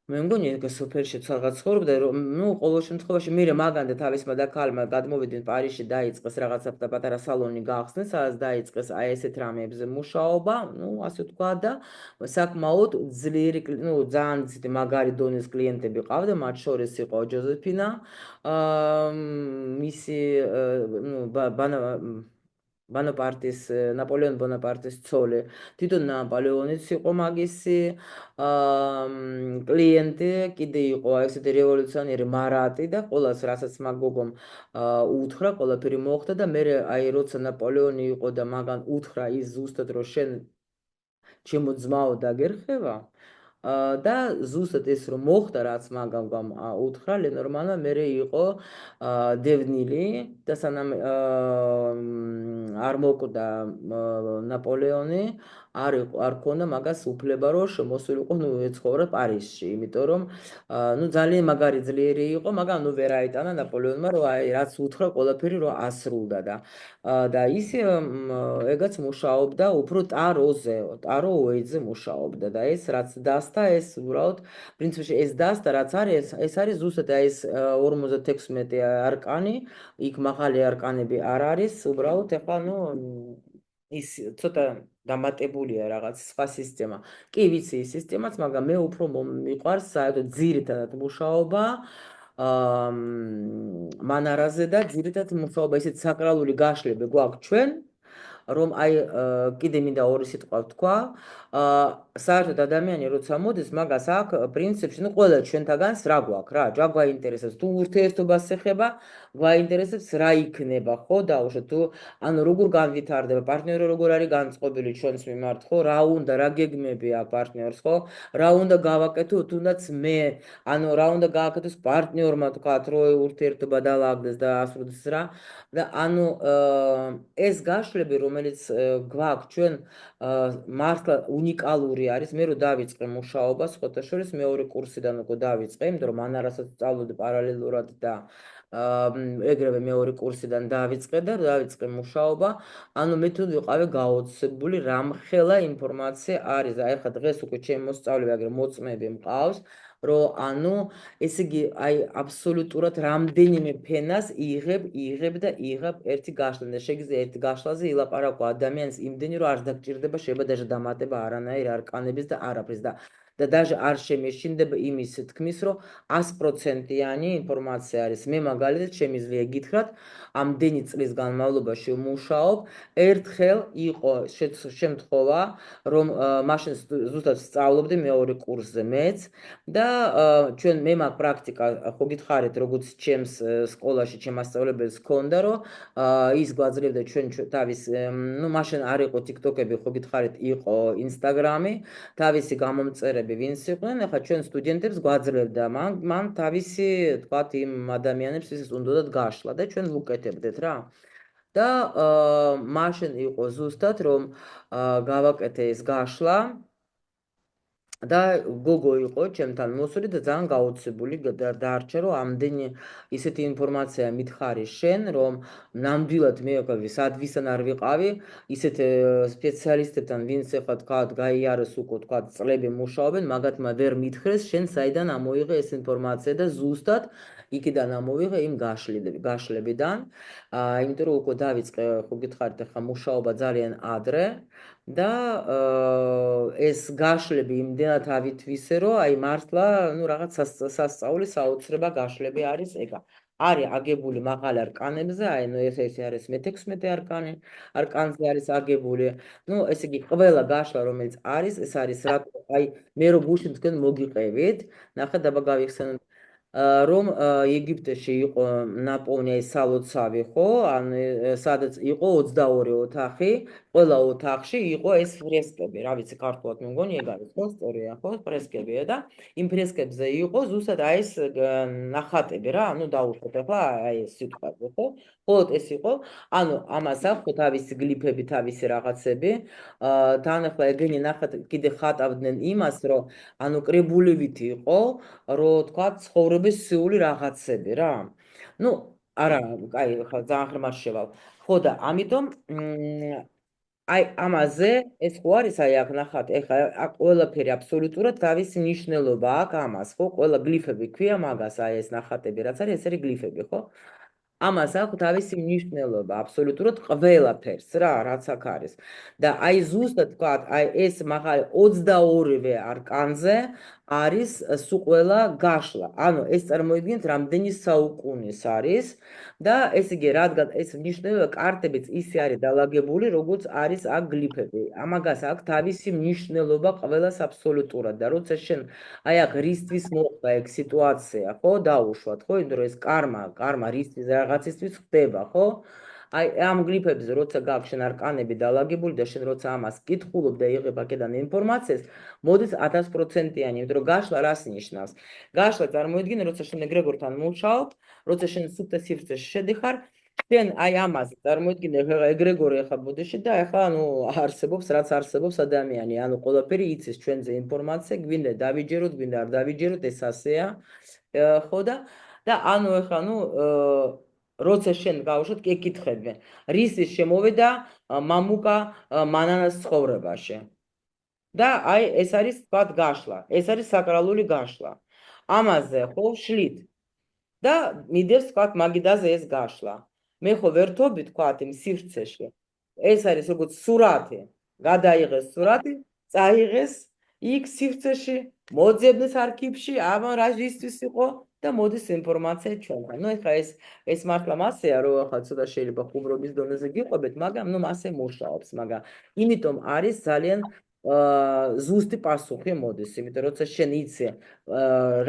მე მგონი ეს სოფელში რაღაც ცხოვრობდა რომ ყოველ შემთხვევაში მე მაგანდე თავისმა და ქალმა გადმოვიდნენ პარიზში დაიწყეს რაღაცა პატარა სალონი გაახსნეს სადაც დაიწყეს აი ესეთ რამებზე მუშაობა ასე თქვა და საკმაოდ ძლიერი ძალიან ცივი მაგარი დონის კლიენტები ყავდა მათ შორის იყო ჯოზეფინა მისი ბონაპარტის ნაპოლეონ ბონაპარტის ცოლი თვითონ ნაპოლეონიც იყო მაგისი კლიენტი კიდე იყო ესეთი რევოლუციონერი მარატი და ყოველას რასაც მაგოგომ უთხრა ყველაფერი მოხდა და მე აი როცა ნაპოლეონი იყო და მაგან უთხრა ის ზუსტად რომ შენ ჩემო ძმაო დაგერხება და ზუსტად ეს რომ მოხდა რაც მაგამ უთხრა ლენორმანმა მე იყო დევნილი და სანამ არ მოკვდა ნაპოლეონი არ ქონდა მაგას უფლება რომ შემოსულიყო ეცხოვრა პარიზში იმიტომ რომ ძალიან მაგარი ძლიერი იყო მაგრამ ვერ აიტანა ნაპოლეონმა რომ აი რაც უთხრა ყველაფერი რომ ასრულდა და ის ეგაც მუშაობდა უფრო ტარო უეიძზე მუშაობდა და ეს რაც დასთა ეს უბრალოდ პრინციპში ეს დასთა რაც არის ეს არის ზუსტად აი ეს 56 არკანი იქ მაღალი არკანები არ არის უბრალოდ ეხლა ის ცოტა დამატებულია რაღაც სხვა სისტემა. კი ვიცი ის სისტემაც, მაგრამ მე უფრო მიყვარს საერთოდ ძირითადად მუშაობა მანარაზე და ძირითადად მუშაობა ისეთ საკრალური გაშლები გვაქვს ჩვენ რომ აი კიდე მინდა ორი სიტყვა ვთქვა საერთოდ ადამიანი როცა მოდის მაგას აქვს პრინციპში ყველა ჩვენთაგანს რა გვაქვს რა გვაინტერესებს თუ ურთიერთობას ეხება გვაინტერესებს რა იქნება ხო დაუშვათ თუ ანუ როგორ განვითარდება პარტნიორი როგორ არის განწყობილი ჩვენს მიმართ ხო რა უნდა რა გეგმები აქვს პარტნიორს ხო რა უნდა გავაკეთო თუნდაც მე ანუ რა უნდა გააკეთოს პარტნიორმა თქვათ რომ ურთიერთობა დაალაგდეს და ასრულდეს რა და ანუ ეს გაშლები რომელიც გვაქვს ჩვენ მართლა უნიკალური არის მე რომ დავიწყე მუშაობა სხვათა შორის მეორე კურსიდან უკვე დავიწყე იმიტომ რომ მანარასაც სწავლობდი პარალელურად და ეგრევე მეორე კურსიდან დავიწყე და დავიწყე მუშაობა ანუ მე თუ ვიყავი გაოცებული რამხელა ინფორმაცია არის აი ხა დღეს უკვე ჩემი მოსწავლეები აგერ მოწმეები მყავს რომ ანუ ესე იგი აი აბსოლუტურად რამდენიმე ფენას იღებ და იღებ ერთი გაშლა და შეგიძლია ერთი გაშლაზე ილაპარაკო ადამიანს იმდენი რომ არ დაგჭირდება შეიძლება დაჟე დამატება არანაირ არკანების და არაფრის და დაჟე არ შემეშინდება იმის თქმის რომ 100%-იანი ინფორმაცია არის მე მაგალითად შემიძლია გითხრათ ამდენი წლის განმავლობაში ვმუშაობ ერთხელ იყო შემთხვევა რომ მაშინ ზუსტად სწავლობდი მეორე კურსზე მეც და ჩვენ მე მაგ პრაქტიკა ხო გითხარით როგორც ჩემს სკოლაში ჩემ მასწავლებელს ჰქონდა რომ ის გვაძლევდა ჩვენ თავის მაშინ არ იყო TikTok-ები ხო გითხარით იყო Instagram-ი თავისი გამომწერები ვინც იყვნენ ახლა ჩვენ სტუდენტებს გვაძლევდა მან თავისი თქვათ იმ ადამიანებს ვისაც უნდათ გაშლა და ჩვენ ვუკეთებდეთ რა და მაშინ იყო ზუსტად რომ გავაკეთე ეს გაშლა და გოგო იყო ჩემთან მოსული და ძალიან გაოცებული დაარჩა რომ ამდენი ისეთი ინფორმაცია მითხარი შენ რომ ნამდვილად მე ვისთან არ ვიყავი ისეთ სპეციალისტებთან ვინც ეხლა თქვათ გაიარეს უკვე თქვათ წლები მუშაობენ მაგათმა ვერ მითხრეს შენ საიდან ამოიღე ეს ინფორმაცია და ზუსტად იქიდან ამოვიღე იმ გაშლებიდან იმიტომ რომ უკვე დავიწყე ხო გითხარით ახლა მუშაობა ძალიან ადრე და ეს გაშლები იმდენად ავითვისე რომ აი მართლა ნუ რაღაც სასწაულის საოცრება გაშლები არის ეგა არის აგებული მაღალ არკანებზე აი ნუ ეს არის მე-16 არკანზე არის აგებული ნუ ესე იგი ყველა გაშლა რომელიც არის ეს არის რა აი მე რო გუშინ თქვენ მოგიყევით ნახეთ დაბა გავიხსენოთ რომ ეგვიპტეში იყო ნაპოვნი აი სალოცავი ხო ან სადაც იყო 22 ოთახი ყველა ოთახში იყო ეს ფრესკები რა ვიცი ქართულად მე მგონი ეგ არის ხო სწორია ხო ფრესკებია და იმ ფრესკებზე იყო ზუსტად აი ეს ნახატები რა ანუ დაუშვათ ახლა აი ეს სიტყვაზე ხო მხოლოდ ეს იყო ანუ ამას აქვს თავისი გლიფები თავისი რაღაცები თან ახლა ეგენი ნახat კიდე ხატავდნენ იმას რომ ანუ კრებულებით იყო რომ თქვა ცხოვრების სიული რაღაცები რა ну არა კაი ხა ძალიან ღრმად შევალ ხო და ამიტომ აი ამაზე ეს ხო არის აი აქ ნახat ეხლა ყველაფერი აბსოლუტურად თავისი ნიშნულობა აქვს ამას ხო ყველა გლიფები ქვია მაგას აი ეს ნახატები რაც არის ეს არის გლიფები ხო ამას აქვს თავისი მნიშვნელობა აბსოლუტურად ყველაფერს რა რაც აქ არის და აი ზუსტად თქვა აი ეს მაღალი 22-ვე არკანზე არის სულ ყველა გაშლა ანუ ეს წარმოიდგინეთ რამდენი საუკუნის არის და ეს იგი რადგან ეს მნიშვნელობა კარტებიც ისე არის დალაგებული როგორც არის აქ გლიფები ამაგას აქვს თავისი მნიშვნელობა ყველას აბსოლუტურად და როცა შენ აი აქ რისთვის მოხდა ეგ სიტუაცია ხო დაუშვათ ხო იმიტომ რომ ეს კარმა რისთვის რაღაცისთვის ხდება ხო აი ამ გლიფებზე როცა გაქვს შენ არკანები დალაგებული და შენ როცა ამას კითხულობ და იღებ აქედან ინფორმაციას მოდის 1000%-იანი იმიტომ რომ გაშლა რას ნიშნავს გაშლა წარმოიდგინე როცა შენ ეგრეგორთან მუშაობ როცა შენ სუფთა სივრცეში შედიხარ შენ აი ამას წარმოიდგინე ეგრეგორი ახლა ბოდიში და ახლა ანუ არსებობს რაც არსებობს ადამიანი ანუ ყველაფერი იცის ჩვენზე ინფორმაცია გვინდა დავიჯეროთ გვინდა არ დავიჯეროთ ეს ასეა ხო და ანუ ახლა ნუ როცა შენ გავუშვათ კი ეკითხებენ რისის შემოვიდა მამუკა მანანას ცხოვრებაში და აი ეს არის თქვათ გაშლა ეს არის საკრალური გაშლა ამაზე ხო შლით და მიდევს თქვათ მაგიდაზე ეს გაშლა მე ხო ვერთობი თქვათ იმ სივრცეში ეს არის როგორც სურათი გადაიღეს სურათი წაიღეს იქ სივრცეში მოძებნეს არქივში აბა რა ისთვის იყო და მოდის ინფორმაცია ჩვენთან ნუ ეხლა ეს მართლა მასეა რომ ახლა ცოტა შეიძლება ხუმრობის დონეზე გიყვებით მაგრამ ნუ მასე მუშაობს მაგრამ იმიტომ არის ძალიან ზუსტი პასუხი მოდის იმიტომ როცა შენ იცი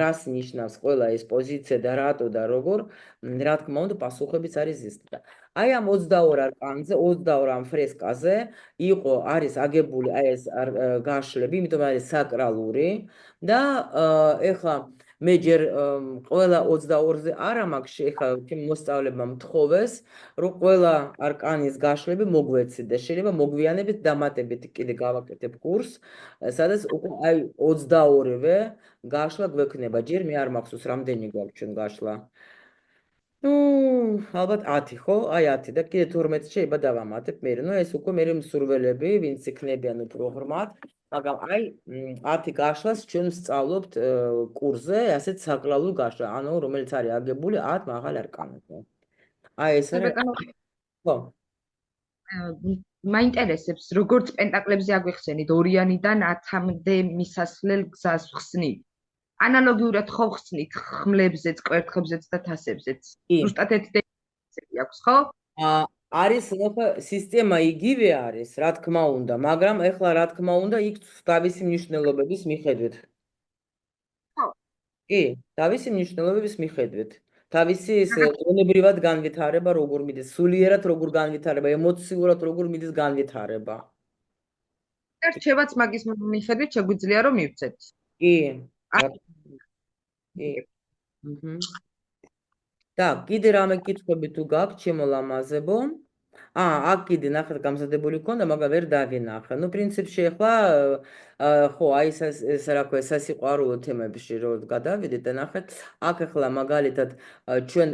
რას ნიშნავს ყველა ეს პოზიცია და რატო და როგორ რა თქმა უნდა პასუხებიც არის ის და აი ამ 22 არკანზე 22 ამ ფრესკაზე იყო არის აგებული აი ეს გაშლები იმიტომ არის საკრალური და ეხლა მე ჯერ ყველა 22-ზე არა მაქვს ეხლა ჩემ მოსწავლებმა მთხოვეს რომ ყველა არკანის გაშლები მოგვეცი და შეიძლება მოგვიანებით დამატებით კიდე გავაკეთებ კურსს სადაც უკვე აი 22-ვე გაშლა გვექნება ჯერ მე არ მახსოვს რამდენი გვაქვს ჩვენ გაშლა ну ალბათ 10 ხო აი 10 და კიდე 12 შეიძლება დავამატებ მე ну ეს უკვე მე მსურველები ვინც იქნებიან უფრო ღრმად მაგრამ აი 10 გაშლას ჩვენ ვსწავლობთ კურსზე ასეთ საკრალულ გაშლა ანუ რომელიც არის აგებული 10 მაღალ არკანებზე აი ეს არის ხო მაინტერესებს როგორც პენტაკლებზე აგვიხსენით ორიანიდან 10-მდე მისასვლელ გზას ხსნით ანალოგიურად ხო ხსნით ხმლებზეც, კვერთხებზეც და თასებზეც. ზუსტად ეთდები აქვს, ხო? არის ახლა სისტემა იგივე არის, რა თქმა უნდა, მაგრამ ახლა რა თქმა უნდა იქ თავისი მნიშვნელობების მიხედვით. ხო. კი, თავისი მნიშვნელობების მიხედვით. თავისი ზონებრივად განვითარება როგორ მიდის, სულიერად როგორ განვითარება, ემოციურად როგორ მიდის განვითარება. რჩევაც მაგის მიხედვით შეგვიძლია რომ მივცეთ. კი. და კიდე რამე კითხვები თუ გაქვთ ჩემო ლამაზებო აქ კიდე ნახეთ გამზადებული ქონდა, მაგრამ ვერ დავინახე. ნუ პრინციპში ახლა ხო, აი ეს რა ქვია, სასიყვარულო თემებში რომ გადავიდეთ და ნახეთ, აქ ახლა მაგალითად ჩვენ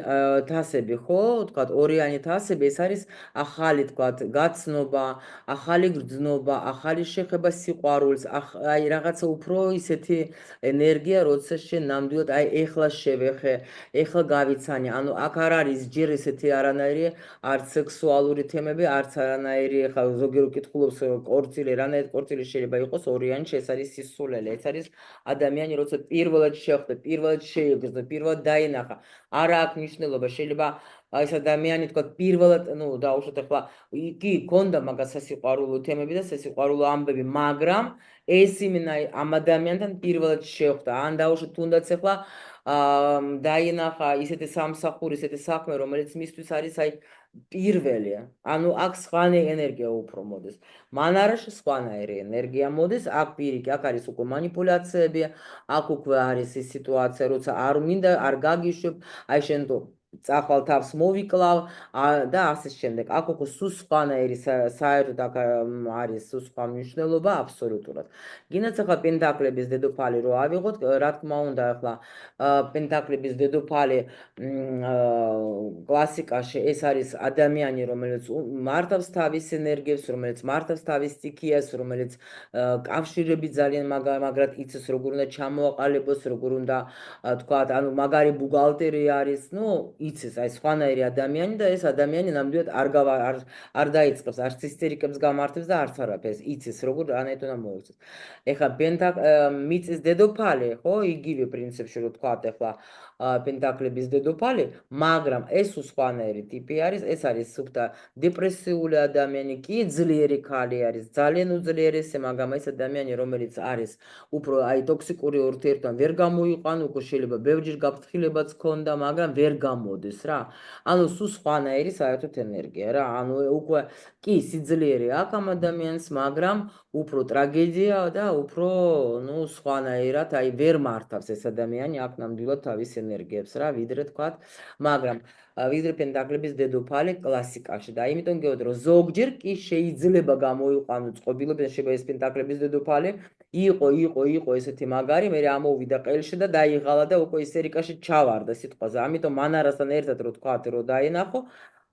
თასები ხო, თქვათ ორიანი თასები, ეს არის ახალი თქვათ გაცნობა, ახალი გრძნობა, ახალი შეხება სიყვარულს, აი რაღაცა უფრო ისეთი ენერგია, როცა შენ ნამდვილად აი ეხლა შევეხე, ეხლა გავიცანი, ანუ აქ არ არის ჯერ ესეთი არანაირი არც სექსუალური თემები, არც არანაირი, ხა ზოგიერთ კითხულობს კორწილი, რანაირად კორწილი შეიძლება იყოს ორიანი, ეს არის სისულელე, ეს არის ადამიანი, როცა პირველად შეხვდა, პირველად შეიგრძნო, პირველად დაინახა. არა აქვს მნიშვნელობა, შეიძლება ეს ადამიანი თქვა პირველად, ნუ დაუშვათ ახლა კი ქონდა მაგას სასიყვარულო თემები და სასიყვარულო ამბები, მაგრამ ეს იმენა ამ ადამიანთან პირველად შეხვდა. ან დაუშვათ თუნდაც ახლა დაინახა ისეთი სამსახური, ისეთი საქმე, რომელიც მისთვის არის აი პირველი, ანუ აქ სხვანი ენერგია უფრო მოდის. მანარაში სხვანაირი ენერგია მოდის, აქ პირიქით, აქ არის უკვე манипуляციები, აქ უკვე არის ის სიტუაცია, როცა არ მინდა, არ გაგიშვებ, აი შენ თუ წახვალ თავს მოვიკლავ და ასე შემდეგ. აქ უკვე სულ სხვანაირი საერთოდ აქ არის სულ სხვა მნიშვნელობა აბსოლუტურად. გინდათ ახლა პენტაკლების დედოფალი რო ავიღოთ, რა თქმა უნდა, ახლა პენტაკლების დედოფალი კლასიკაში ეს არის ადამიანი, რომელიც მართავს თავის ენერგიებს, რომელიც მართავს თავის სტიქიას, რომელიც კავშირები ძალიან მაგრად იცის, როგორ უნდა ჩამოაყალიბოს, როგორ უნდა თქვათ, ანუ მაგარი ბუღალტერი არის, ნუ იცის, აი სხვანაირი ადამიანი და ეს ადამიანი ნამდვილად არ დაიწყებს, არც ისტერიკებს გამართებს და არც არაფერს, იცის, როგორ რანაირად უნდა მოიქცეს. ეხლა მიწის დედოფალი, ხო, იგივე პრინციპში რო თქვათ, ეხლა პენტაკლების დედოფალი, მაგრამ ეს სხვანაირი ტიპი არის, ეს არის სუფთა დეპრესიული ადამიანი, კი ძლიერი ქალი არის, ძალიან უძლიერესი, მაგრამ ეს ადამიანი, რომელიც არის უფრო აი ტოქსიკური ურთიერთობიდან ვერ გამოიყვან, უკვე შეიძლება ბევრჯერ გაფრთხილებაც ქონდა, მაგრამ ვერ გამოდის რა. ანუ სულ სხვანაირი საერთოდ ენერგია რა. ანუ უკვე კი სიძლიერე აქვს ამ ადამიანს, მაგრამ უფრო ტრაგედია და უფრო, ნუ სხვანაირად, აი ვერ მართავს ეს ადამიანი აქ ნამდვილად თავის ენერგიებს რა, ვიდრე თქვათ, მაგრამ ვიდრე პენტაკლების დედოფალი კლასიკაში და იმიტომ გეუბნები რომ ზოგჯერ კი შეიძლება გამოიყვანოს წყობილობიდან, შეიძლება ეს პენტაკლების დედოფალი იყო ესეთი მაგარი, მე ამოვიდა ყელში და დაიღალა და უკვე ისტერიკაში ჩავარდა სიტყვაზე. ამიტომ მანარასთან ერთად რო თქვათ, რომ დაინახო,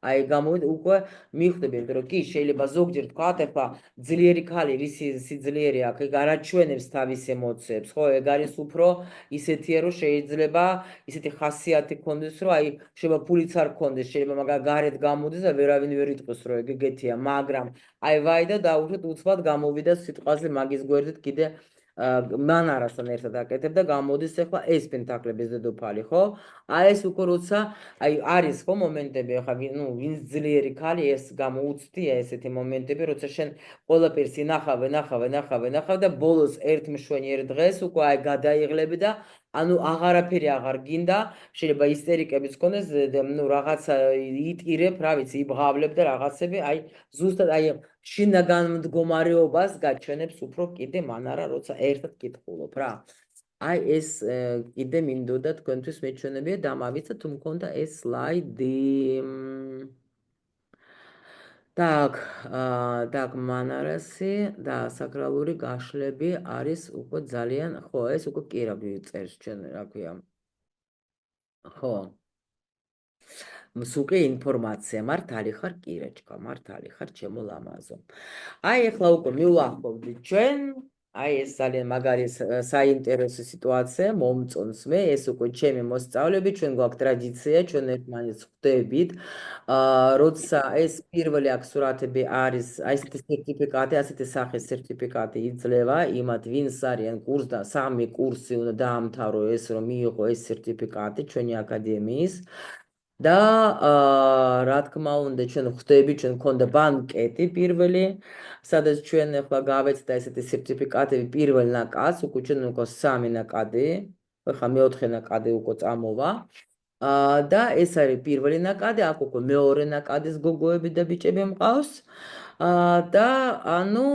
აი გამოვიდა უკვე მიხვდები, რომ კი შეიძლება ზოგჯერ თქვათ, ახლა ძლიერი ქალი, ვისი სიძლიერე აქვს, ეგ არაჩვენებს თავის ემოციებს, ხო? ეგ არის უფრო ისეთია, რომ შეიძლება ისეთი ხასიათი ქონდეს, რომ აი შეიძლება ფულიც არ ქონდეს, შეიძლება მაგარ გარეთ გამოდის და ვერავინ ვერ იტყვის, რომ ეგ ეგეთია, მაგრამ აი ვაი და დაუშვათ უცბად გამოვიდა სიტყვაზე მაგის გვერდით კიდე მანარასთან ერთად აკეთებ და გამოდის ახლა ეს პენტაკლების დედოფალი, ხო? აი ეს უკვე როცა აი არის ხო მომენტები, ახლა ნუ ვინც ძლიერი ქალი ეს გამოუცდია ესეთი მომენტები, როცა შენ ყველაფერს ინახავ და ბოლოს ერთ მშვენიერ დღეს უკვე აი გადაიღლები და ანუ აღარაფერი აღარ გინდა, შეიძლება ისტერიკებიც ქონდეს, ნუ რაღაცა იტირებ, რა ვიცი, იბღავლებ და რაღაცები, აი ზუსტად აი შინაგან მდგომარეობას გაჩვენებს უფრო კიდე მანარა, როცა ერთად კითხულობ რა. აი ეს კიდე მინდოდა თქვენთვის მეჩვენებია დამავიცა თუ მქონდა ეს სლაიდი. так, მანარასი და საკრალური გაშლები არის უკვე ძალიან, ხო, ეს უკვე კი რა წერს ჩვენ, რა ქვია. ხო. მსუკე ინფორმაცია, მართალი ხარ კირეჭკა, მართალი ხარ ჩემო ლამაზო. აი ახლა უკვე მივუახლოვდით ჩვენ, აი ეს ძალიან მაგარი საინტერესო სიტუაცია მომწონს მე, ეს უკვე ჩემი მოსწავლეები, ჩვენ გვაქვს ტრადიცია, ჩვენ ერთმანეთს ხვდებით. როცა ეს პირველი აქ სურათები არის, აი ესეთი სერტიფიკატი, ასეთი სახის სერტიფიკატი იძლევა იმათ, ვინც არიან კურსს და 3 კურსი უნდა დაამთავრო ეს, რომ მიიღო ეს სერტიფიკატი ჩვენი აკადემიის. და რა თქმა უნდა, ჩვენ ხვდები, ჩვენ გქონდა ბანკეტი პირველი, სადაც ჩვენ ახლა გავეცდა ესეთი სერტიფიკატები პირველ ნაკადს, უკვე ჩვენ უკვე 3 ნაკადი, ახლა მეოთხე ნაკადი უკვე წამოვა. და ეს არის პირველი ნაკადი, აქ უკვე მეორე ნაკადის გოგოები და ბიჭები მყავს. და ანუ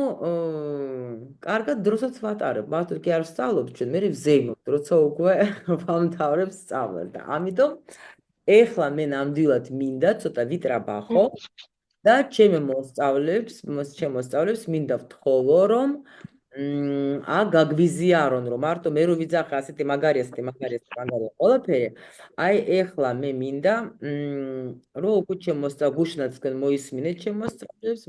კარგად დროსაც ვატარებ, მართლა კი არ ვსწავლობ ჩვენ, მე ვზეიმობ, როცა უკვე ვამთავრებ სწავლა და ამიტომ ეხლა მე ნამდვილად მინდა ცოტა ვიტრაბახო და ჩემი მოსწავლებს მინდა ვთხოვო, რომ გაგვიზიარონ, რომ მარტო მე რო ვიძახე ასეთი მაგარი ყველაფერი, აი ეხლა მე მინდა რომ უკვე ჩემ მოსწავლებს გუშინაც თქვენ მოისმინეთ ჩემ მოსწავლებს